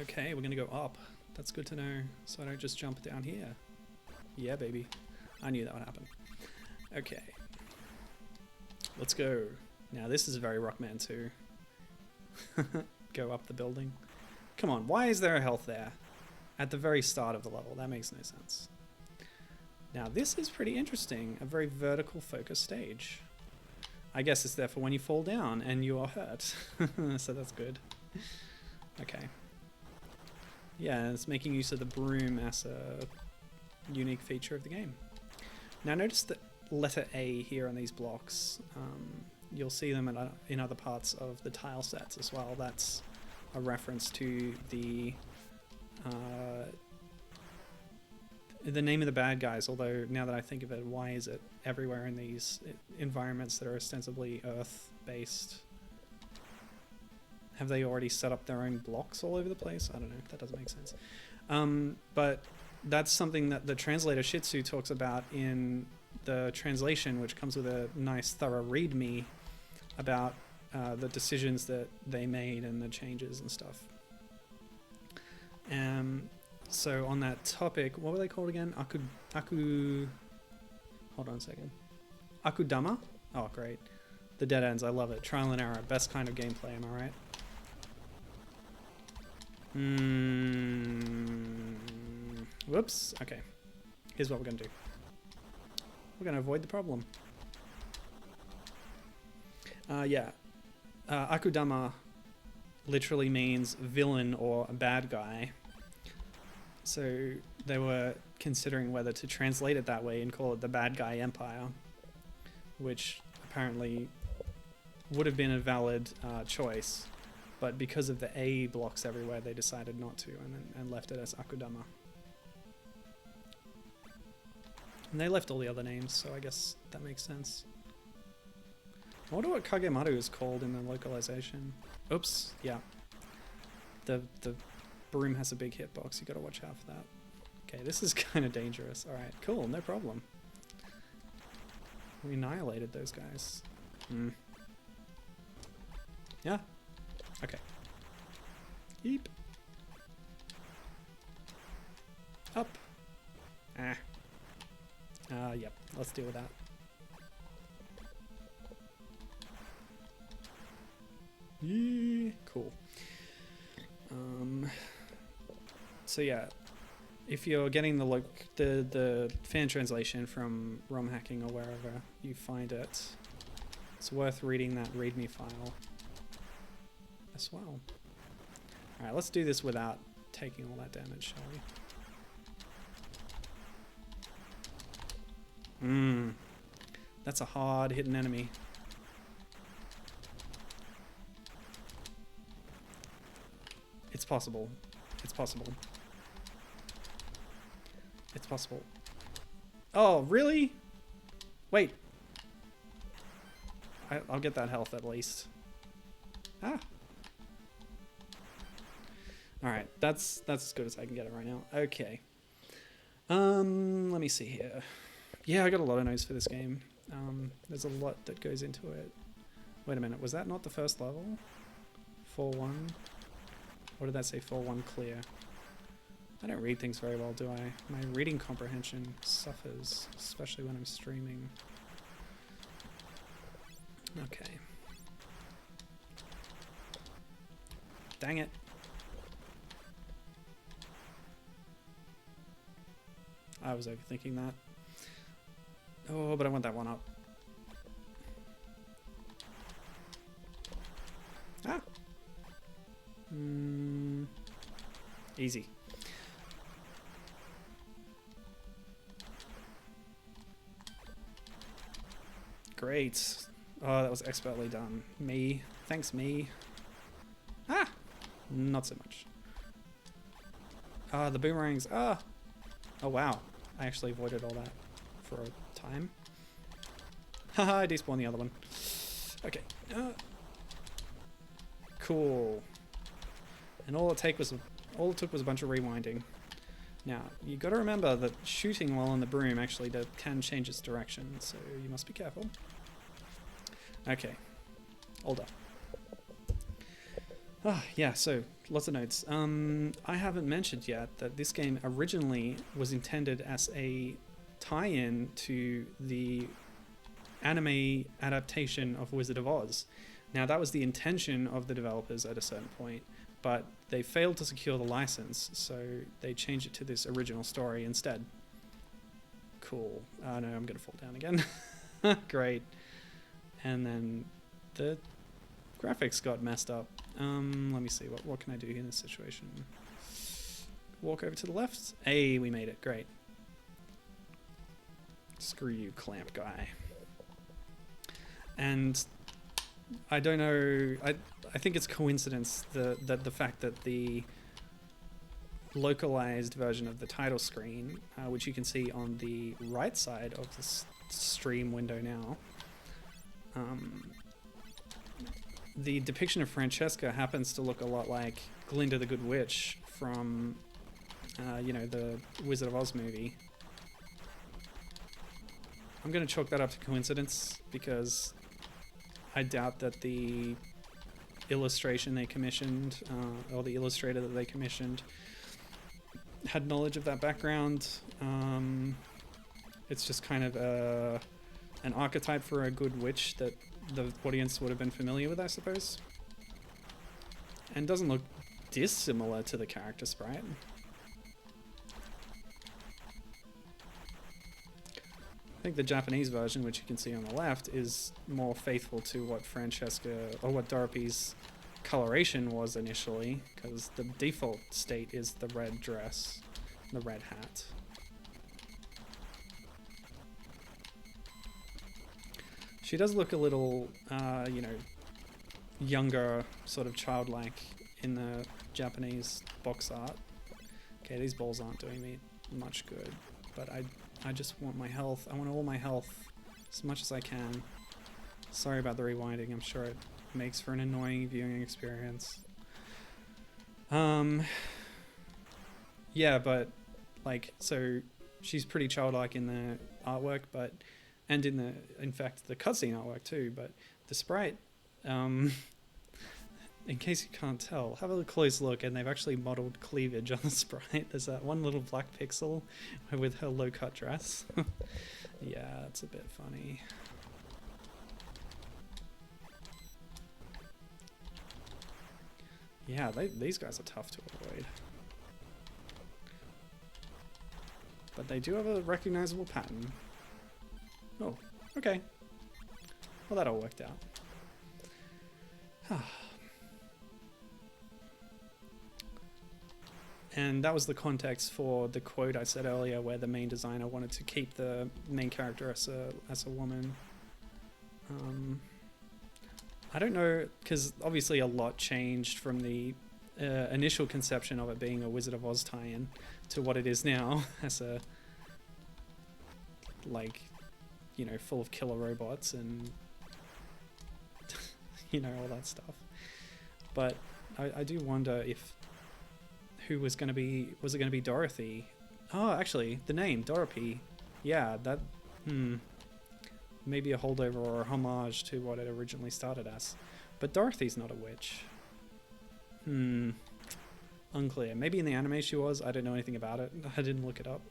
Okay, we're gonna go up. That's good to know, so I don't just jump down here. Yeah, baby. I knew that would happen. Okay. Let's go. Now this is very Rockman too. Go up the building. Come on, why is there a health there? At the very start of the level, that makes no sense. Now this is pretty interesting. A very vertical focus stage. I guess it's there for when you fall down and you are hurt. So that's good. Okay. Yeah, it's making use of the broom as a unique feature of the game. Now notice the letter A here on these blocks. You'll see them in other parts of the tile sets as well. That's a reference to the name of the bad guys, although now that I think of it, why is it everywhere in these environments that are ostensibly Earth-based? Have they already set up their own blocks all over the place? I don't know, that doesn't make sense. But that's something that the translator Shitsu talks about in the translation, which comes with a nice thorough readme about the decisions that they made and the changes and stuff. So on that topic, what were they called again? Hold on a second. Akudama? Oh, great. The dead ends, I love it. Trial and error, best kind of gameplay, am I right? Whoops. Okay. Here's what we're going to do. We're going to avoid the problem. Akudama literally means villain or a bad guy. So they were considering whether to translate it that way and call it the Bad Guy Empire, which apparently would have been a valid choice. But because of the A blocks everywhere, they decided not to and left it as Akudama. And they left all the other names, so I guess that makes sense. I wonder what Kagemaru is called in the localization. Oops, yeah. The broom has a big hitbox, you gotta watch out for that. Okay, this is kind of dangerous. Alright, cool, no problem. We annihilated those guys. Yeah. Okay. Yeep. Up. Yep. Let's deal with that. Yeah. Cool. So yeah, if you're getting the fan translation from ROM hacking or wherever you find it, it's worth reading that README file as well. Alright, let's do this without taking all that damage, shall we? That's a hard hitting enemy. It's possible. It's possible. It's possible. Oh, really? Wait. I'll get that health at least. Ah. Alright, that's as good as I can get it right now. Okay. Let me see here. Yeah, I got a lot of notes for this game. There's a lot that goes into it. Wait a minute, was that not the first level? 4-1? Or did that say 4-1 clear? I don't read things very well, do I? My reading comprehension suffers, especially when I'm streaming. Okay. Dang it. I was overthinking that. Oh, but I want that one up. Ah! Easy. Great. Oh, that was expertly done. Me. Thanks, me. Ah! Not so much. Ah, the boomerangs. Ah! Oh, wow. I actually avoided all that for a time. Haha, I despawned the other one. Okay. Cool. And all it took was a bunch of rewinding. Now, you got to remember that shooting while on the broom actually can change its direction, so you must be careful. Okay. Older. Ah, yeah, so lots of notes. I haven't mentioned yet that this game originally was intended as a tie-in to the anime adaptation of Wizard of Oz. Now, that was the intention of the developers at a certain point, but they failed to secure the license, so they changed it to this original story instead. Cool. Oh no, I'm gonna fall down again. Great. And then the graphics got messed up. Let me see, what can I do in this situation? Walk over to the left. Hey, we made it, great. Screw you, clamp guy. And I don't know, I think it's coincidence that the fact that the localized version of the title screen, which you can see on the right side of the stream window now, the depiction of Francesca happens to look a lot like Glinda the Good Witch from, you know, the Wizard of Oz movie. I'm going to chalk that up to coincidence because I doubt that the illustration they commissioned, or the illustrator that they commissioned, had knowledge of that background. It's just kind of an archetype for a good witch that the audience would have been familiar with, I suppose. And doesn't look dissimilar to the character sprite. I think the Japanese version, which you can see on the left, is more faithful to what Francesca, or what Doropie's coloration was initially, because the default state is the red dress, the red hat. She does look a little, you know, younger, sort of childlike in the Japanese box art. Okay, these balls aren't doing me much good, but I just want my health. I want all my health as much as I can. Sorry about the rewinding. I'm sure it makes for an annoying viewing experience. Yeah, but like, so she's pretty childlike in the artwork, but and in fact the cutscene artwork too. But the sprite, in case you can't tell, have a close look, and they've actually modeled cleavage on the sprite. There's that one little black pixel with her low-cut dress. Yeah, it's a bit funny. Yeah, these guys are tough to avoid. But they do have a recognizable pattern. Oh, okay. Well, that all worked out. And that was the context for the quote I said earlier, where the main designer wanted to keep the main character as a woman. I don't know, because obviously a lot changed from the initial conception of it being a Wizard of Oz tie-in to what it is now, as a, like, you know, full of killer robots and you know, all that stuff. But I do wonder if who was it going to be Dorothy? Oh, actually, the name Doropie. Yeah, that maybe a holdover or a homage to what it originally started as. But Dorothy's not a witch. Unclear. Maybe in the anime she was. I don't know anything about it. I didn't look it up.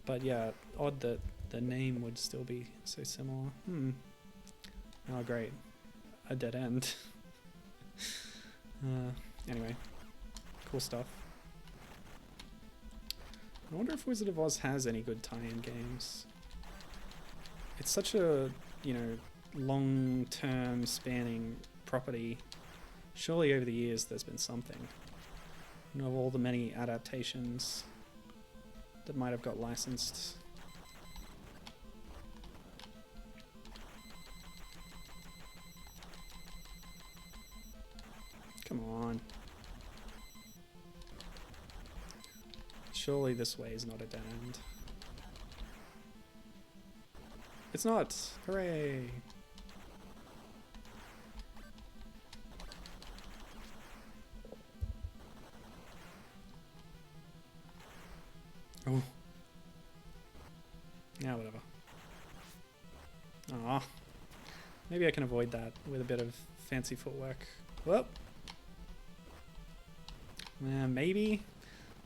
But yeah, odd that the name would still be so similar. Oh, great. A dead end. Anyway, cool stuff. I wonder if Wizard of Oz has any good tie-in games. It's such a, you know, long-term spanning property. Surely over the years there's been something. You know, of all the many adaptations that might have got licensed. Come on. Surely this way is not a dead end. It's not! Hooray! Oh. Yeah, whatever. Aw. Maybe I can avoid that with a bit of fancy footwork. Whoop! Maybe?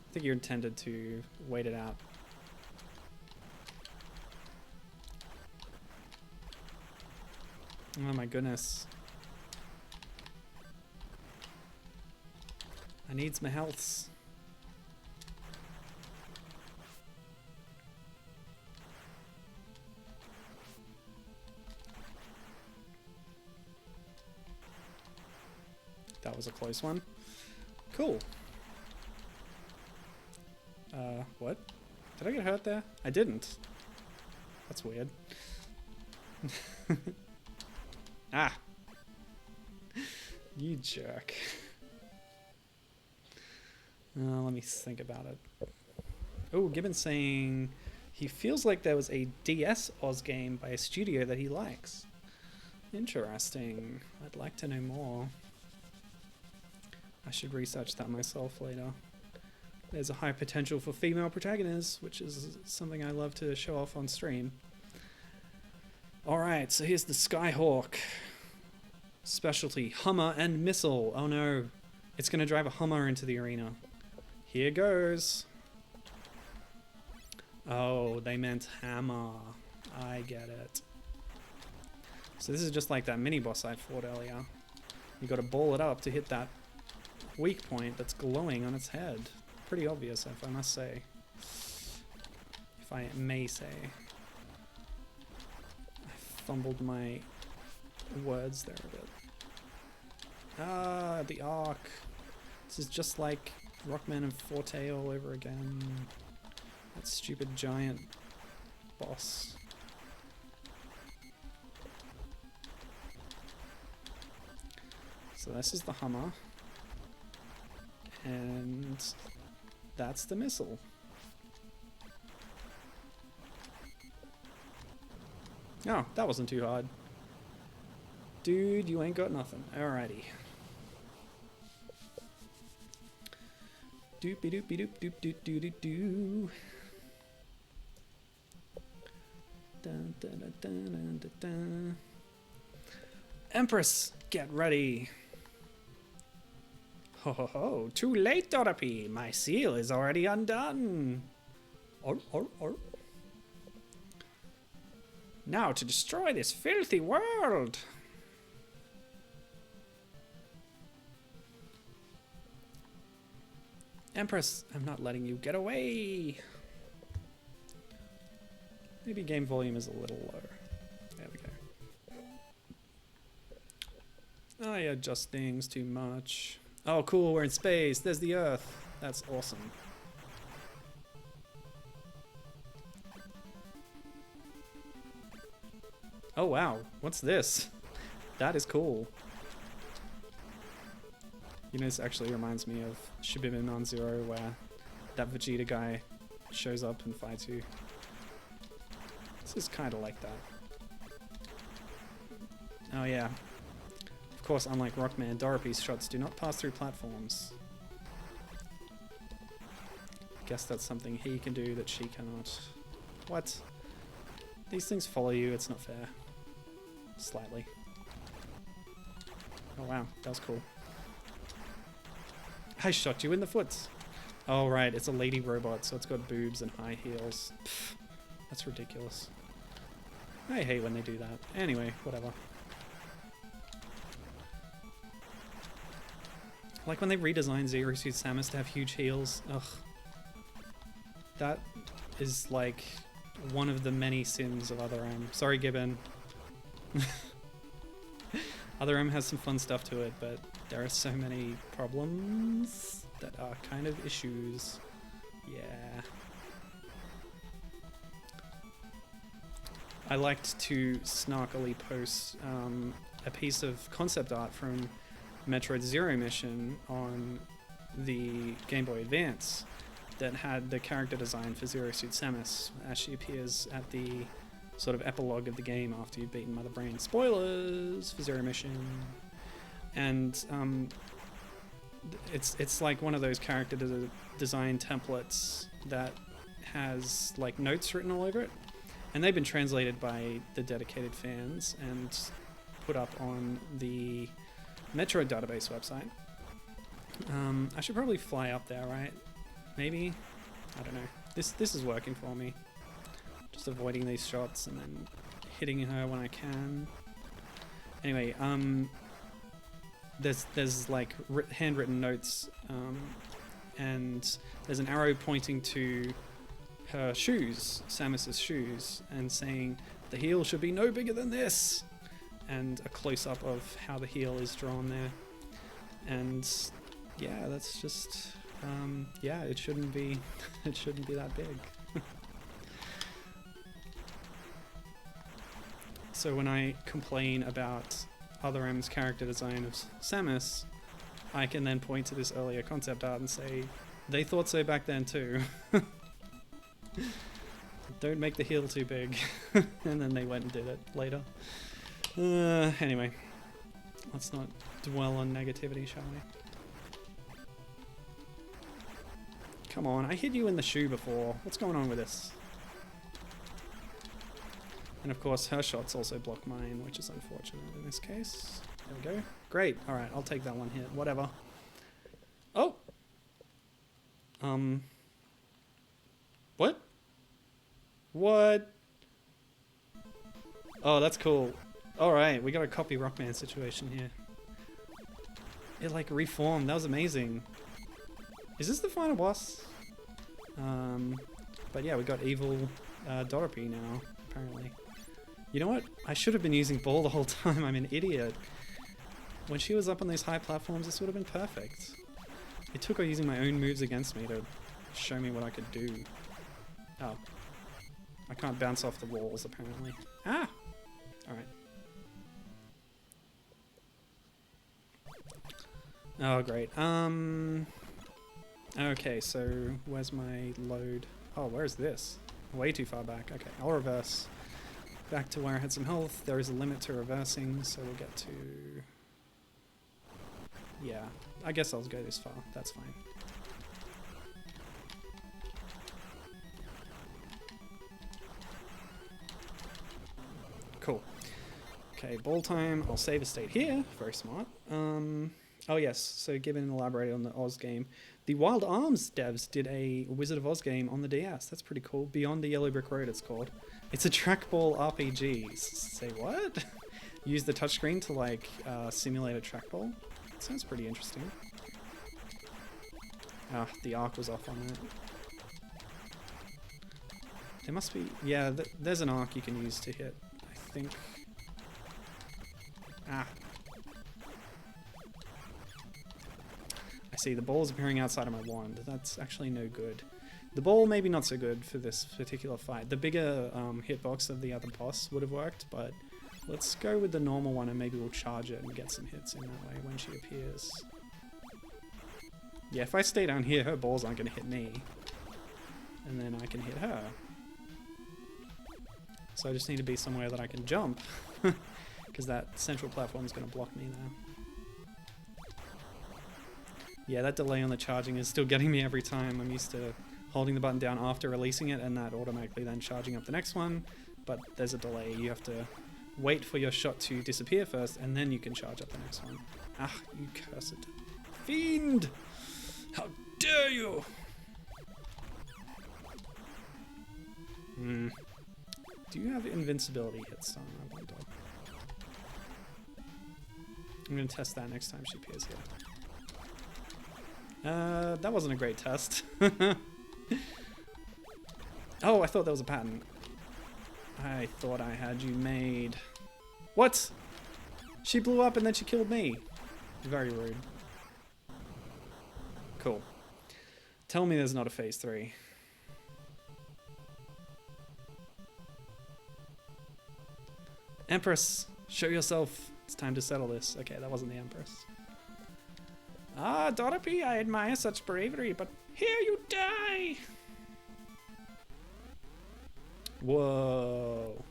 I think you're intended to wait it out. Oh my goodness. I needs my healths. That was a close one. Cool. What? Did I get hurt there? I didn't. That's weird. Ah! You jerk. Let me think about it. Oh, Gibbon's saying he feels like there was a DS Oz game by a studio that he likes. Interesting. I'd like to know more. I should research that myself later. There's a high potential for female protagonists, which is something I love to show off on stream. Alright, so here's the Skyhawk. Specialty, Hummer and Missile. Oh no, it's going to drive a Hummer into the arena. Here goes. Oh, they meant hammer. I get it. So this is just like that mini-boss I fought earlier. You got to ball it up to hit that weak point that's glowing on its head. Pretty obvious, if I must say. If I may say. I fumbled my words there a bit. Ah, the arc. This is just like Rockman and Forte all over again. That stupid giant boss. So this is the Hummer. And that's the Missile. Oh, that wasn't too hard. Dude, you ain't got nothing. Alrighty. Doopy doopy doop doop doop doo doo doo. Dun dun dun dun dun dun. Empress, get ready. Ho ho ho, too late, Doropie. My seal is already undone. Now to destroy this filthy world. Empress, I'm not letting you get away. Maybe game volume is a little low. There we go. I adjust things too much. Oh, cool, we're in space. There's the Earth. That's awesome. Oh, wow. What's this? That is cool. You know, this actually reminds me of Shibiman Non-Zero, where that Vegeta guy shows up and fights you. This is kind of like that. Oh, yeah. Of course, unlike Rockman, Doropie's shots do not pass through platforms. Guess that's something he can do that she cannot. What? These things follow you, it's not fair. Slightly. Oh wow, that was cool. I shot you in the foot! Oh right, it's a lady robot, so it's got boobs and high heels. Pfft, that's ridiculous. I hate when they do that. Anyway, whatever. Like when they redesigned Zero Suit Samus to have huge heels. Ugh. That is like one of the many sins of Other M. Sorry, Gibbon. Other M has some fun stuff to it, but there are so many problems that are kind of issues. Yeah. I liked to snarkily post a piece of concept art from Metroid Zero Mission on the Game Boy Advance that had the character design for Zero Suit Samus as she appears at the sort of epilogue of the game after you've beaten Mother Brain. Spoilers for Zero Mission. And it's like one of those character design templates that has like notes written all over it, and they've been translated by the dedicated fans and put up on the Metroid database website. I should probably fly up there, right? Maybe? I don't know. This is working for me. Just avoiding these shots and then hitting her when I can. Anyway, there's like handwritten notes, and there's an arrow pointing to her shoes, Samus's shoes, and saying the heel should be no bigger than this, and a close-up of how the heel is drawn there. And yeah, that's just yeah, it shouldn't be that big. So when I complain about Other M's character design of Samus, I can then point to this earlier concept art and say, they thought so back then too. Don't make the heel too big. And then they went and did it later. Anyway, let's not dwell on negativity, shall we? Come on, I hit you in the shoe before. What's going on with this? And of course, her shots also block mine, which is unfortunate in this case. There we go. Great. All right, I'll take that one hit. Whatever. Oh. What? What? Oh, that's cool. All right, we got a copy Rockman situation here. It like reformed. That was amazing. Is this the final boss? But yeah, we got evil Doropie now, apparently. You know what? I should have been using ball the whole time. I'm an idiot. When she was up on these high platforms, this would have been perfect. It took her using my own moves against me to show me what I could do. Oh. I can't bounce off the walls, apparently. Ah! Alright. Oh, great. Okay, so where's my load? Oh, where's this? Way too far back. Okay, I'll reverse. Back to where I had some health. There is a limit to reversing, so we'll get to... Yeah, I guess I'll go this far. That's fine. Cool. Okay, ball time. I'll save a state here. Very smart. Oh yes, so Gibbon elaborated on the Oz game. The Wild Arms devs did a Wizard of Oz game on the DS. That's pretty cool. Beyond the Yellow Brick Road, it's called. It's a trackball RPG. Say what? Use the touchscreen to like simulate a trackball. Sounds pretty interesting. Ah, the arc was off on that. There must be... Yeah, there's an arc you can use to hit, I think. Ah. I see, the ball's appearing outside of my wand. That's actually no good. The ball maybe not so good for this particular fight. The bigger hitbox of the other boss would have worked, but let's go with the normal one and maybe we'll charge it and get some hits in that way when she appears. Yeah, if I stay down here, her balls aren't going to hit me. And then I can hit her. So I just need to be somewhere that I can jump. Because that central platform is going to block me now. Yeah, that delay on the charging is still getting me every time. I'm used to holding the button down after releasing it and that automatically then charging up the next one. But there's a delay. You have to wait for your shot to disappear first and then you can charge up the next one. Ah, you cursed fiend! How dare you! Hmm. Do you have invincibility hits on? I wonder. I'm going to test that next time she appears here. That wasn't a great test. Oh, I thought that was a pattern. I thought I had you made. What? She blew up and then she killed me. Very rude. Cool. Tell me there's not a phase 3. Empress, show yourself. It's time to settle this. Okay, that wasn't the Empress. Ah, Doropie, I admire such bravery, but here you die! Whoa.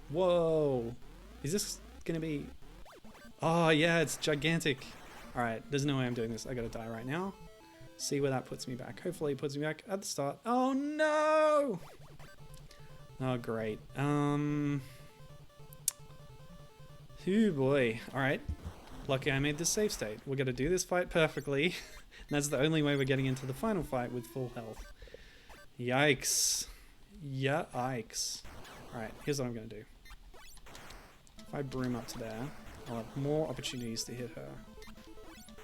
Whoa. Is this gonna be... Oh, yeah, it's gigantic. Alright, there's no way I'm doing this. I gotta die right now. See where that puts me back. Hopefully it puts me back at the start. Oh, no! Oh, great. Oh, boy. Alright. Lucky I made this save state. We're gonna do this fight perfectly. And that's the only way we're getting into the final fight with full health. Yikes. Yikes. Alright, here's what I'm gonna do. If I broom up to there, I'll have more opportunities to hit her.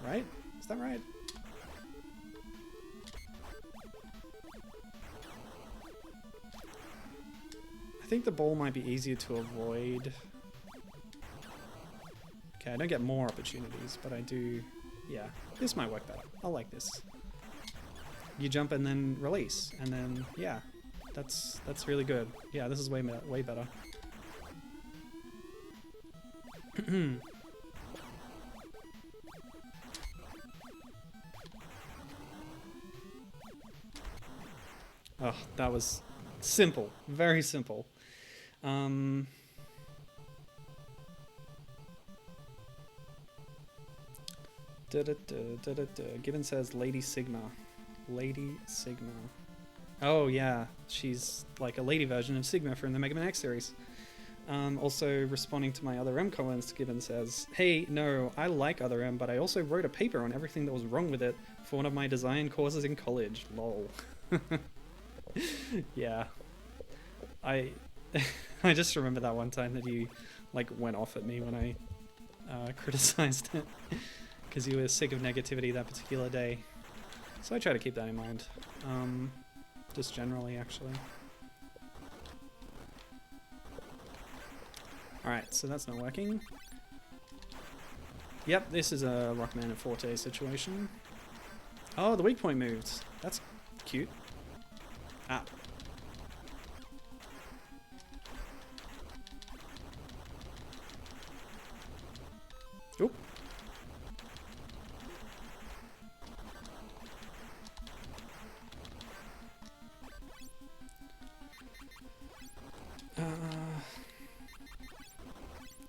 Right? Is that right? I think the ball might be easier to avoid. Okay, I don't get more opportunities, but I do... Yeah, this might work better. I like this. You jump and then release, and then, yeah. That's really good. Yeah, this is way better. Oh, that was simple. Very simple. Gibbon says Lady Sigma. Lady Sigma. Oh yeah, she's like a lady version of Sigma from the Mega Man X series. Also responding to my Other M comments, Gibbon says, hey, no, I like Other M, but I also wrote a paper on everything that was wrong with it for one of my design courses in college. Lol. Yeah. I just remember that one time that you like went off at me when I criticized it because you were sick of negativity that particular day. So I try to keep that in mind. Just generally, actually. Alright, so that's not working. Yep, this is a Rockman and Forte situation. Oh, the weak point moved. That's cute. Ah. Oop.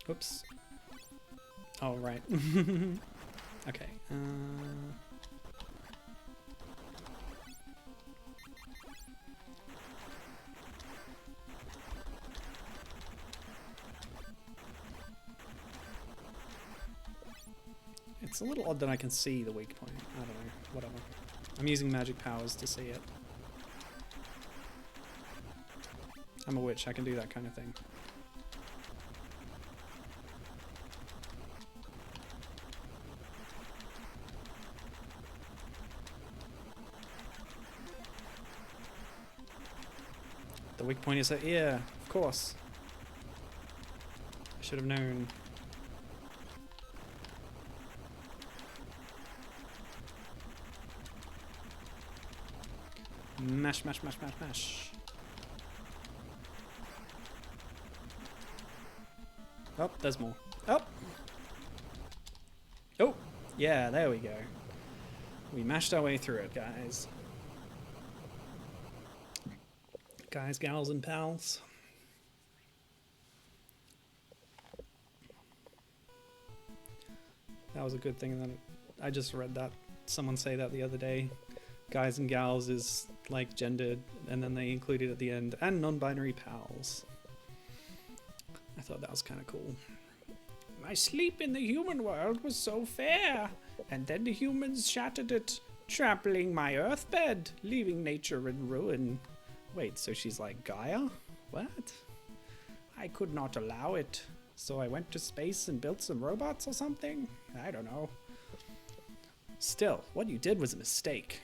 Oops. Oh, right. Okay. It's a little odd that I can see the weak point. I don't know. Whatever. I'm using magic powers to see it. I'm a witch. I can do that kind of thing. The weak point is her ear, of course. I should have known. Mash, mash, mash, mash, mash. Oh, there's more. Oh! Oh! Yeah, there we go. We mashed our way through it, guys. Guys, gals, and pals. That was a good thing that I just read that. Someone say that the other day. Guys and gals is like gendered, and then they included at the end, and non-binary pals. I thought that was kind of cool. My sleep in the human world was so fair, and then the humans shattered it, trampling my earthbed, leaving nature in ruin. Wait, so she's like Gaia? What? I could not allow it, so I went to space and built some robots or something? I don't know. Still, what you did was a mistake.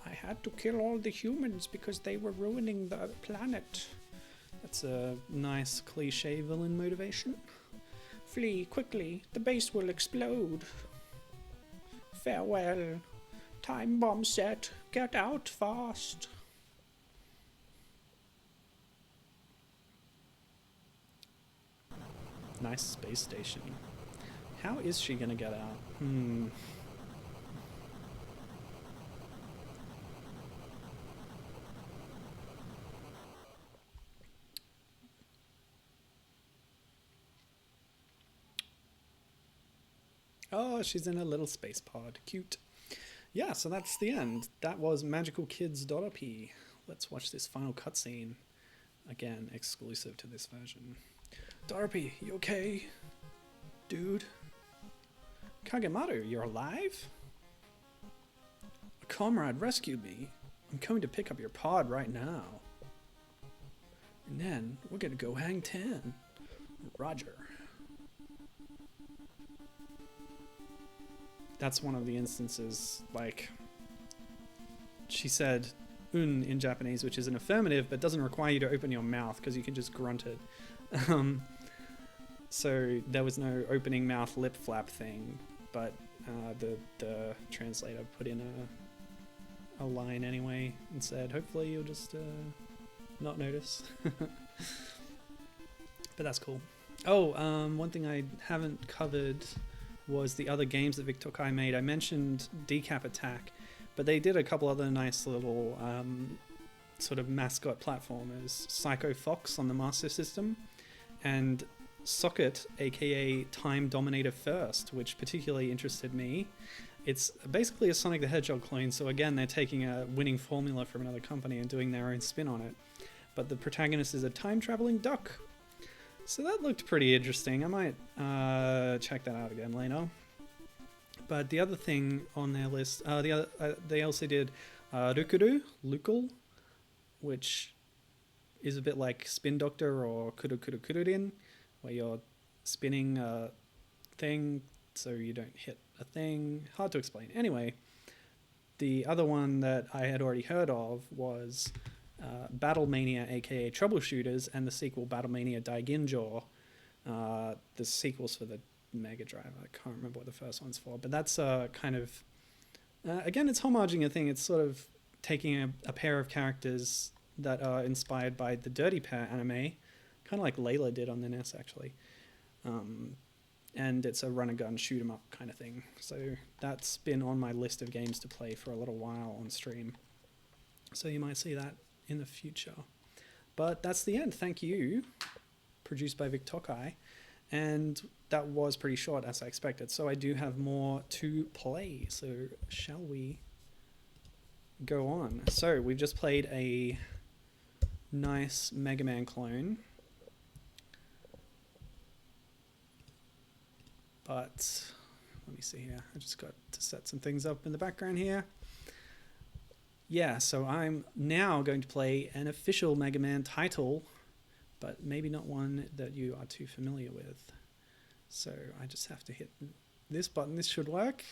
I had to kill all the humans because they were ruining the planet. That's a nice cliche villain motivation. Flee quickly, the base will explode. Farewell. Time bomb set. Get out fast. Nice space station. How is she gonna get out? Oh, she's in a little space pod. Cute. Yeah, so that's the end. That was Magical Kids Doropie. Let's watch this final cutscene. Again, exclusive to this version. Doropie, you okay? Dude? Kagemaru, you're alive? A comrade rescued me. I'm coming to pick up your pod right now. And then we're gonna go hang 10. Roger. That's one of the instances, like, she said un in Japanese, which is an affirmative, but doesn't require you to open your mouth because you can just grunt it. So there was no opening mouth lip flap thing, but the translator put in a line anyway and said, hopefully you'll just not notice. But that's cool. Oh, one thing I haven't covered was the other games that Vic Tokai made. I mentioned Decap Attack, but they did a couple other nice little sort of mascot platformers. Psycho Fox on the Master System, and Socket, aka Time Dominator First, which particularly interested me. It's basically a Sonic the Hedgehog clone, so again, they're taking a winning formula from another company and doing their own spin on it. But the protagonist is a time-traveling duck. So that looked pretty interesting. I might check that out again later. But the other thing on their list, they also did Lukul, which is a bit like Spin Doctor or Kururin, where you're spinning a thing so you don't hit a thing. Hard to explain. Anyway, the other one that I had already heard of was Battlemania, aka Troubleshooters, and the sequel Battlemania Daiginjo, the sequels for the Mega Drive. I can't remember what the first one's for, but that's kind of again, it's homaging a thing. It's sort of taking a pair of characters that are inspired by the Dirty Pair anime, kind of like Layla did on the NES actually, and it's a run and gun shoot 'em up kind of thing. So that's been on my list of games to play for a little while on stream, so you might see that in the future. But that's the end. Thank you. Produced by Vic Tokai, and that was pretty short as I expected, so I do have more to play. So shall we go on? So we've just played a nice Mega Man clone, but let me see here. I just got to set some things up in the background here. Yeah, so I'm now going to play an official Mega Man title, but maybe not one that you are too familiar with. So I just have to hit this button. This should work.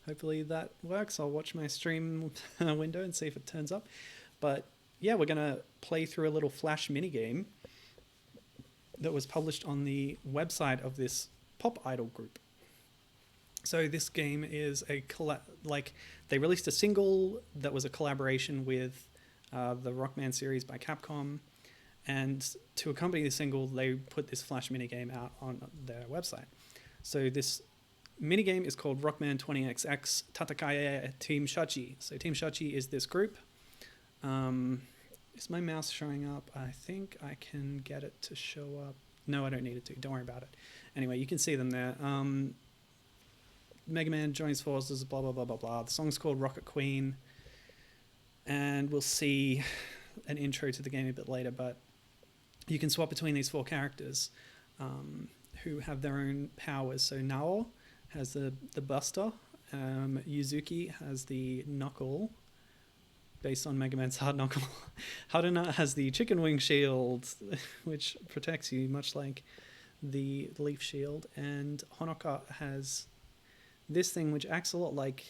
Hopefully that works. I'll watch my stream window and see if it turns up. But yeah, we're going to play through a little Flash minigame that was published on the website of this pop idol group. So this game is they released a single that was a collaboration with the Rockman series by Capcom, and to accompany the single, they put this Flash minigame out on their website. So this minigame is called Rockman 20XX Tatakae Team Shachi. So Team Shachi is this group. Is my mouse showing up? I think I can get it to show up. No, I don't need it to. Don't worry about it. Anyway, you can see them there. Mega Man joins forces, blah, blah, blah, blah, blah. The song's called Rocket Queen. And we'll see an intro to the game a bit later, but you can swap between these four characters who have their own powers. So Nao has the Buster, Yuzuki has the Knuckle, based on Mega Man's Hard Knuckle. Haruna has the Chicken Wing Shield, which protects you, much like the Leaf Shield, and Honoka has this thing which acts a lot like,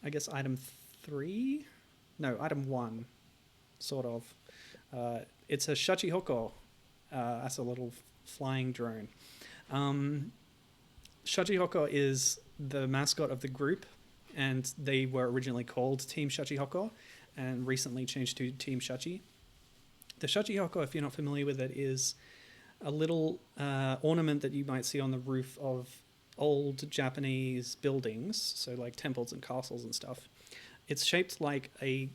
I guess, item 3? No, item 1, sort of. It's a Shachihoko. That's a little flying drone. Shachihoko is the mascot of the group, and they were originally called Team Shachihoko and recently changed to Team Shachi. The Shachihoko, if you're not familiar with it, is a little ornament that you might see on the roof of old Japanese buildings, so like temples and castles and stuff. It's shaped like they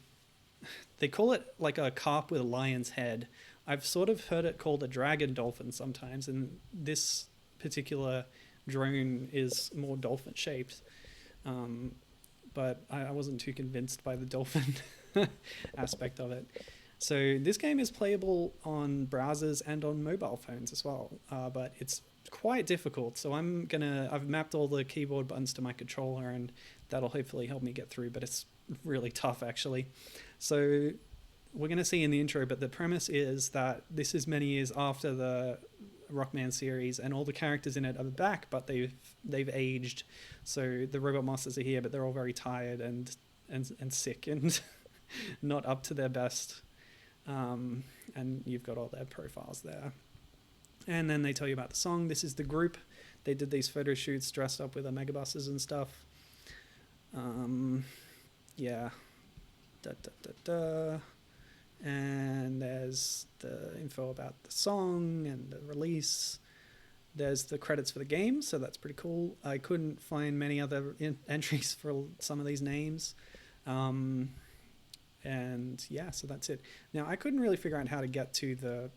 call it like a carp with a lion's head. I've sort of heard it called a dragon dolphin sometimes, and this particular drone is more dolphin shaped. But I wasn't too convinced by the dolphin aspect of it. So this game is playable on browsers and on mobile phones as well, but it's quite difficult. So I've mapped all the keyboard buttons to my controller, and that'll hopefully help me get through, but it's really tough actually. So we're going to see in the intro, but the premise is that this is many years after the Rockman series, and all the characters in it are back, but they've aged. So the robot monsters are here, but they're all very tired and sick and not up to their best. And you've got all their profiles there. And then they tell you about the song. This is the group. They did these photo shoots dressed up with the megabuses and stuff. Yeah. And there's the info about the song and the release. There's the credits for the game, so that's pretty cool. I couldn't find many other entries for some of these names. And yeah, so that's it. Now, I couldn't really figure out how to get to the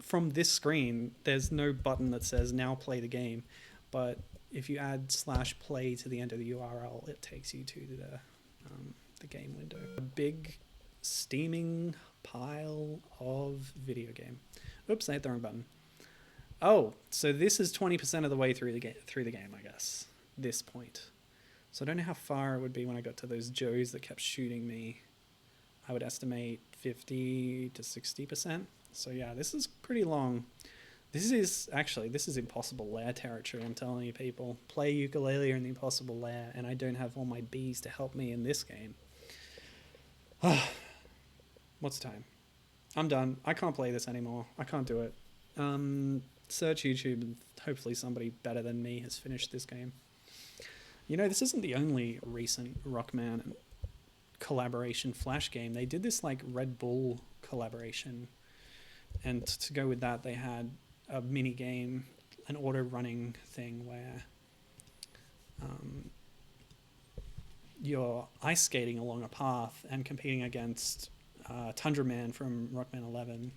from this screen. There's no button that says now play the game, but if you add /play to the end of the URL, it takes you to the game window. A big steaming pile of video game. Oops, I hit the wrong button. Oh, so this is 20% of the way through the game, I guess. This point. So I don't know how far it would be when I got to those Joes that kept shooting me. I would estimate 50 to 60%. So yeah, this is pretty long. This is impossible lair territory, I'm telling you people. Play ukulele in the impossible lair, and I don't have all my bees to help me in this game. What's the time? I'm done. I can't play this anymore. I can't do it. Search YouTube, and hopefully somebody better than me has finished this game. You know, this isn't the only recent Rockman collaboration Flash game. They did this like Red Bull collaboration, and to go with that, they had a mini game, an auto running thing where you're ice skating along a path and competing against Tundra Man from Rockman 11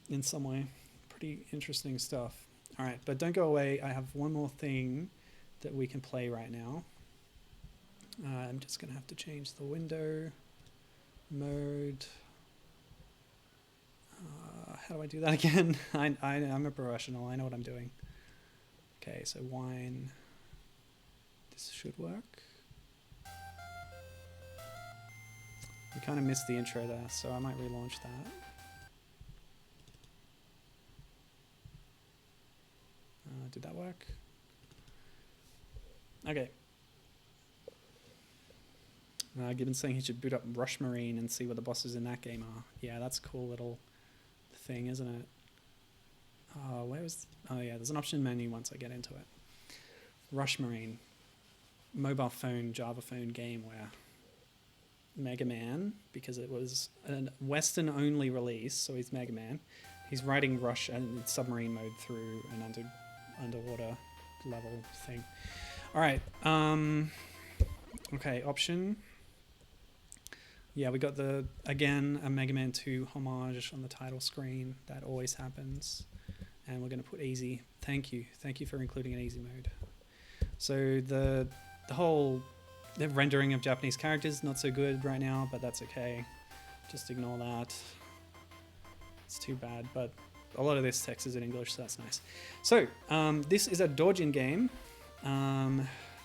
in some way. Pretty interesting stuff. All right, but don't go away. I have one more thing that we can play right now. I'm just going to have to change the window mode. How do I do that again? I'm a professional. I know what I'm doing. Okay, so wine. This should work. We kind of missed the intro there, so I might relaunch that. Did that work? Okay. Gibbon's saying he should boot up Rush Marine and see what the bosses in that game are. Yeah, that's a cool little thing, isn't it? Oh yeah, there's an option menu once I get into it. Rush Marine. Mobile phone, Java phone game where Mega Man, because it was a Western only release, so he's Mega Man. He's riding Rush and submarine mode through an underwater level thing. Alright, okay, option. Yeah, we got again, a Mega Man 2 homage on the title screen. That always happens. And we're going to put easy. Thank you for including an easy mode. So the rendering of Japanese characters, not so good right now, but that's okay. Just ignore that. It's too bad, but a lot of this text is in English, so that's nice. So, this is a Dojin game.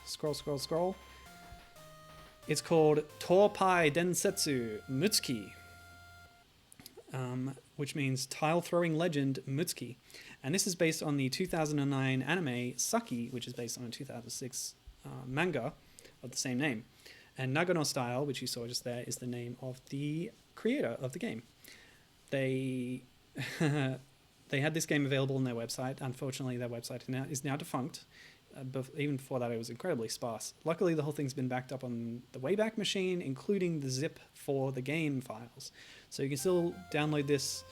Scroll. It's called Doropie Densetsu Mutsuki, which means tile-throwing legend Mutsuki. And this is based on the 2009 anime Saki, which is based on a 2006 manga of the same name. And Nagano Style, which you saw just there, is the name of the creator of the game. They they had this game available on their website. Unfortunately, their website is now defunct. But even before that, it was incredibly sparse. Luckily, the whole thing's been backed up on the Wayback Machine, including the zip for the game files. So you can still download this.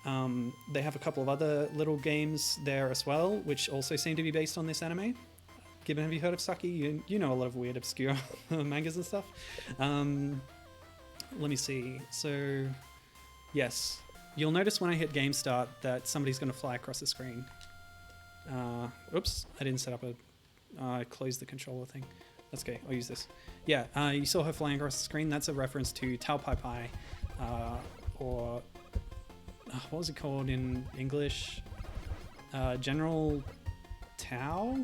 They have a couple of other little games there as well, which also seem to be based on this anime. Given, have you heard of Saki? You know a lot of weird, obscure mangas and stuff. Let me see. So, yes. You'll notice when I hit game start that somebody's going to fly across the screen. Oops, I didn't set up I closed the controller thing. That's okay, I'll use this. Yeah, you saw her flying across the screen. That's a reference to Tao Pai Pai, or what was it called in English? General Tao?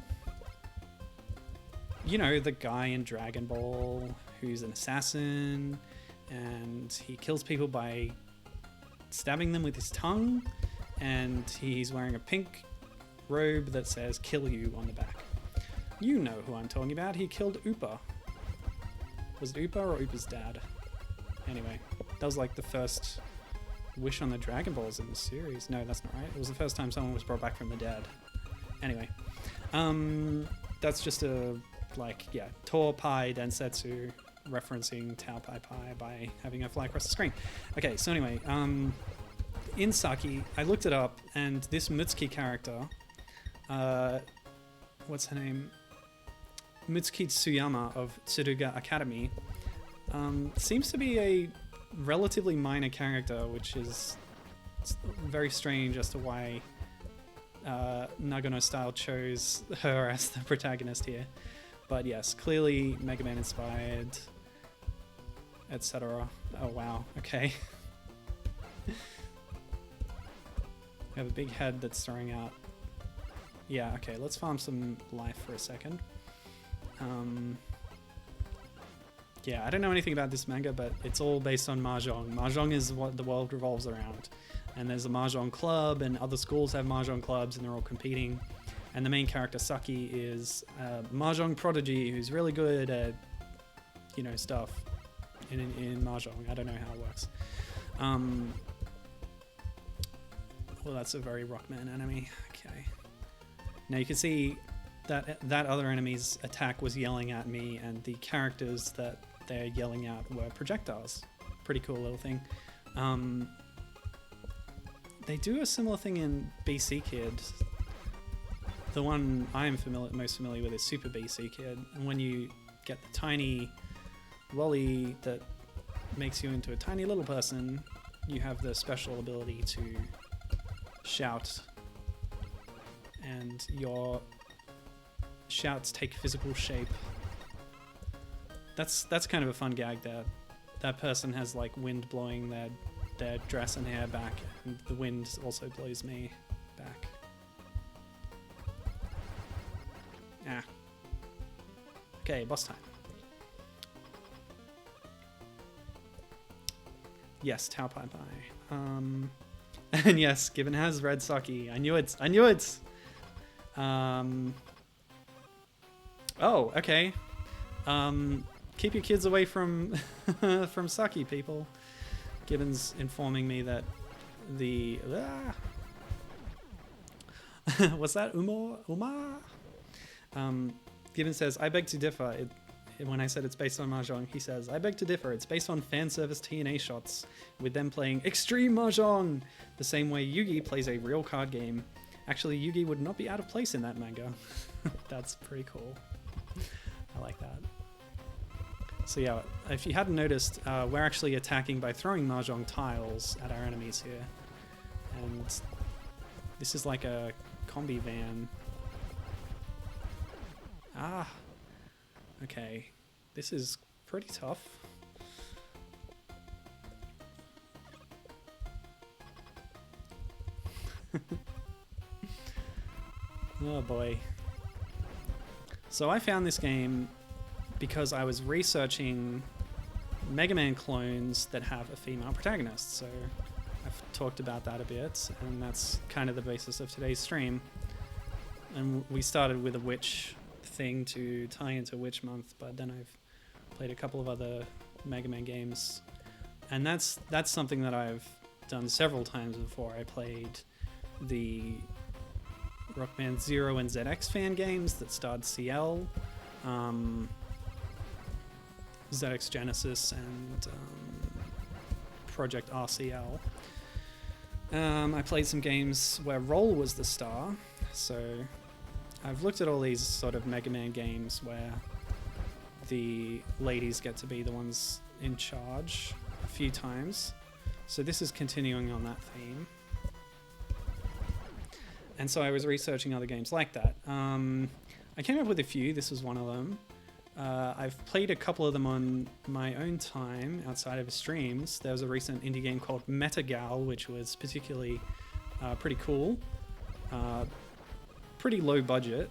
You know, the guy in Dragon Ball who's an assassin and he kills people by stabbing them with his tongue, and he's wearing a pink robe that says "kill you" on the back. You know who I'm talking about. He killed Upa. Was it Upa or Upa's dad? Anyway, that was like the first wish on the Dragon Balls in the series. No, that's not right. It was the first time someone was brought back from the dead. Anyway, that's just a, like, yeah, Tor Pai Densetsu referencing Tao Pai Pai by having her fly across the screen. Okay, so anyway, in Saki, I looked it up, and this Mutsuki character, what's her name? Mutsuki Tsuyama of Tsuruga Academy, seems to be a relatively minor character, which is very strange as to why Nagano Style chose her as the protagonist here. But yes, clearly Mega Man inspired, etc. Oh wow, okay. We have a big head that's throwing out. Yeah, okay, let's farm some life for a second. Yeah, I don't know anything about this manga, but it's all based on Mahjong. Mahjong is what the world revolves around. And there's a Mahjong club, and other schools have Mahjong clubs, and they're all competing. And the main character, Saki, is a Mahjong prodigy who's really good at, you know, stuff in Mahjong. I don't know how it works. Well, that's a very Rockman enemy. Okay. Now you can see that that other enemy's attack was yelling at me, and the characters that they're yelling at were projectiles. Pretty cool little thing. They do a similar thing in BC Kid. The one I am most familiar with is Super BC Kid, and when you get the tiny lolly that makes you into a tiny little person, you have the special ability to shout, and your shouts take physical shape. That's kind of a fun gag there. That person has like wind blowing their dress and hair back, and the wind also blows me back. Ah. Okay, boss time. Yes, Tao Pai Pai. And yes, Gibbon has red Saki. I knew it. I knew it. Oh, okay. Keep your kids away from from Saki, people. Gibbon's informing me that the what's that? Uma? Gibbon says, I beg to differ. When I said it's based on Mahjong, he says, I beg to differ. It's based on fan service TNA shots, with them playing Extreme Mahjong, the same way Yugi plays a real card game. Actually, Yugi would not be out of place in that manga. That's pretty cool. I like that. So yeah, if you hadn't noticed, we're actually attacking by throwing Mahjong tiles at our enemies here. And this is like a combi van. Ah, okay. This is pretty tough. Oh boy. So I found this game because I was researching Mega Man clones that have a female protagonist. So I've talked about that a bit, and that's kind of the basis of today's stream. And we started with a witch thing to tie into Witch Month, but then I've played a couple of other Mega Man games, and that's something that I've done several times before. I played the Rockman Zero and ZX fan games that starred CL, ZX Genesis, and Project RCL. I played some games where Roll was the star, so I've looked at all these sort of Mega Man games where the ladies get to be the ones in charge a few times. So this is continuing on that theme. And so I was researching other games like that. I came up with a few. This was one of them. I've played a couple of them on my own time outside of streams. There was a recent indie game called Metagal, which was particularly pretty cool. Pretty low budget,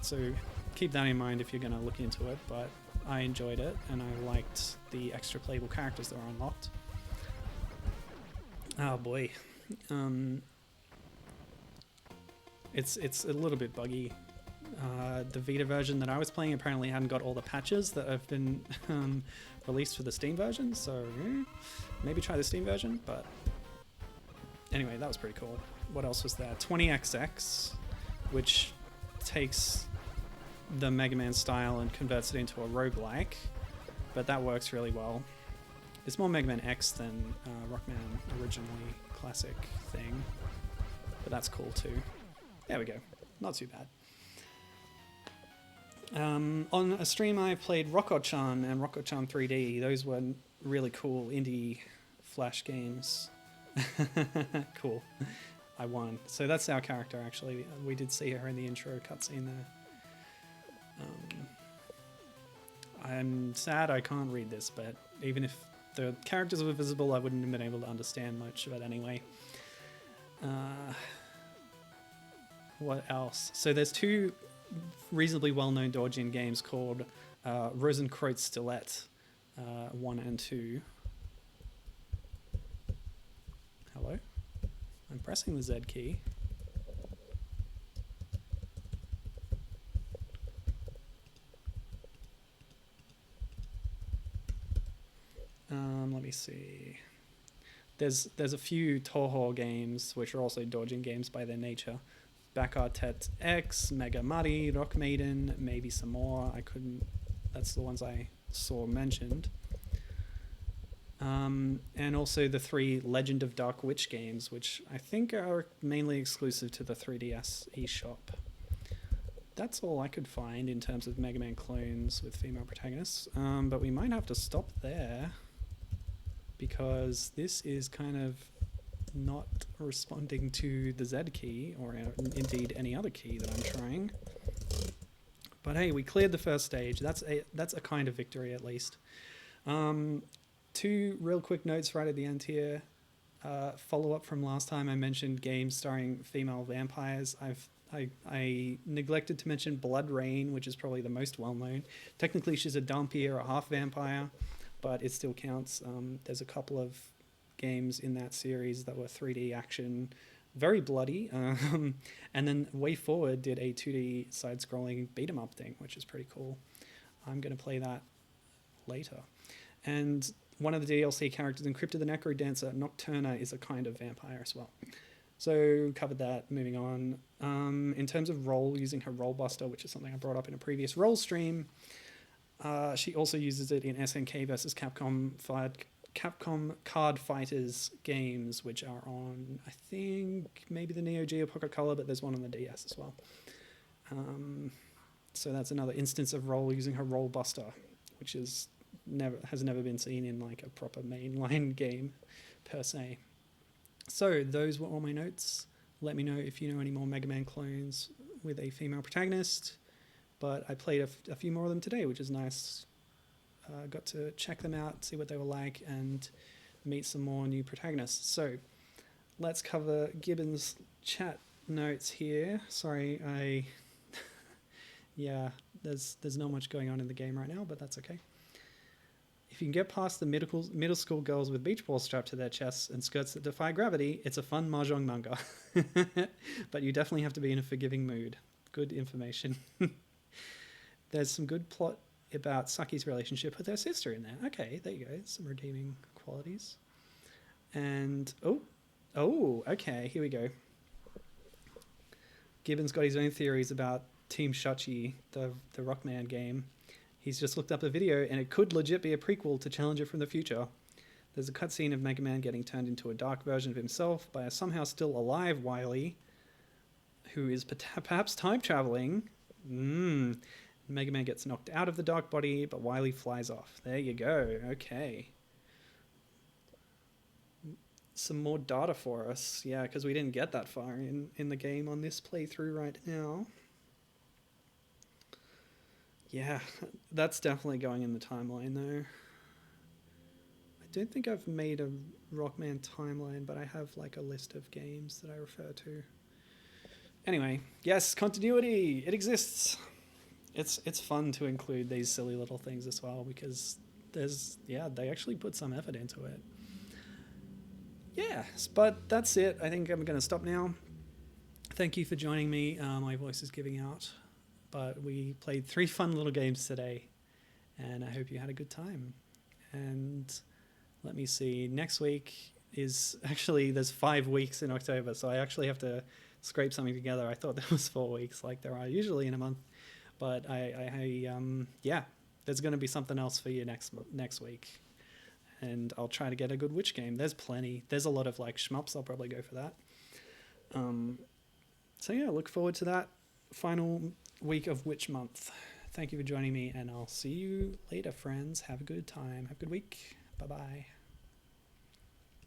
so keep that in mind if you're going to look into it, but I enjoyed it and I liked the extra playable characters that were unlocked. Oh boy. It's a little bit buggy. The Vita version that I was playing apparently hadn't got all the patches that have been released for the Steam version, so maybe try the Steam version, but anyway, that was pretty cool. What else was there? 20XX, which takes the Mega Man style and converts it into a roguelike, but that works really well. It's more Mega Man X than Rockman originally classic thing, but that's cool too. There we go. Not too bad. On a stream I played Rocko-chan and Rocko-chan 3D. Those were really cool indie flash games. Cool. I won. So that's our character, actually. We did see her in the intro cutscene there. I'm sad I can't read this, but even if the characters were visible, I wouldn't have been able to understand much of it anyway. What else? So there's two reasonably well-known Dojin games called Rosenkreuz Stilett 1 and 2. Hello? I'm pressing the Z key. Let me see. There's a few Toho games which are also Dojin games by their nature. Bakartet X, Mega Mari, Rock Maiden, maybe some more. That's the ones I saw mentioned. And also the 3 Legend of Dark Witch games, which I think are mainly exclusive to the 3DS eShop. That's all I could find in terms of Mega Man clones with female protagonists. But we might have to stop there, because this is kind of not responding to the Z key, or indeed any other key that I'm trying. But hey, we cleared the first stage. That's a kind of victory at least. 2 real quick notes right at the end here. Follow up from last time I mentioned games starring female vampires. I neglected to mention Blood Rain, which is probably the most well known. Technically she's a Doropie or a half vampire, but it still counts. There's a couple of games in that series that were 3D action, very bloody, and then Way Forward did a 2D side-scrolling beat-em-up thing, which is pretty cool. I'm going to play that later. And one of the DLC characters in Crypto the Necro Dancer, Nocturna, is a kind of vampire as well. So covered that. Moving on. In terms of Roll, using her Roll Buster, which is something I brought up in a previous Roll stream, she also uses it in SNK vs. Capcom Card Fighters games, which are on, I think, maybe the Neo Geo Pocket Color, but there's one on the DS as well. So that's another instance of Roll using her Roll Buster, which has never been seen in like a proper mainline game per se. So those were all my notes. Let me know if you know any more Mega Man clones with a female protagonist. But I played a few more of them today, which is nice. Got to check them out, see what they were like, and meet some more new protagonists. So let's cover Gibbon's chat notes here. Sorry, yeah, there's not much going on in the game right now, but that's okay. If you can get past the middle school girls with beach balls strapped to their chests and skirts that defy gravity, it's a fun mahjong manga. But you definitely have to be in a forgiving mood. Good information. There's some good plot about Saki's relationship with her sister in there. Okay, there you go. Some redeeming qualities. And okay, here we go. Gibbon's got his own theories about Team Shachi, the Rockman game. He's just looked up a video, and it could legit be a prequel to Challenger from the future. There's a cutscene of Mega Man getting turned into a dark version of himself by a somehow still alive Wily, who is perhaps time traveling. Mega Man gets knocked out of the dark body, but Wily flies off. There you go. Okay. Some more data for us. Yeah, because we didn't get that far in the game on this playthrough right now. Yeah, that's definitely going in the timeline, though. I don't think I've made a Rockman timeline, but I have like a list of games that I refer to. Anyway, yes, continuity. It exists. It's fun to include these silly little things as well, because they actually put some effort into it. Yes, but that's it. I think I'm going to stop now. Thank you for joining me. My voice is giving out, but we played 3 fun little games today, and I hope you had a good time. And let me see, next week is actually, there's 5 weeks in October, so I actually have to scrape something together. I thought there was 4 weeks like there are usually in a month, but yeah, there's going to be something else for you next week. And I'll try to get a good Witch game. There's plenty. There's a lot of like shmups. I'll probably go for that. So yeah, look forward to that final week of Witch month. Thank you for joining me, and I'll see you later, friends. Have a good time. Have a good week. Bye-bye.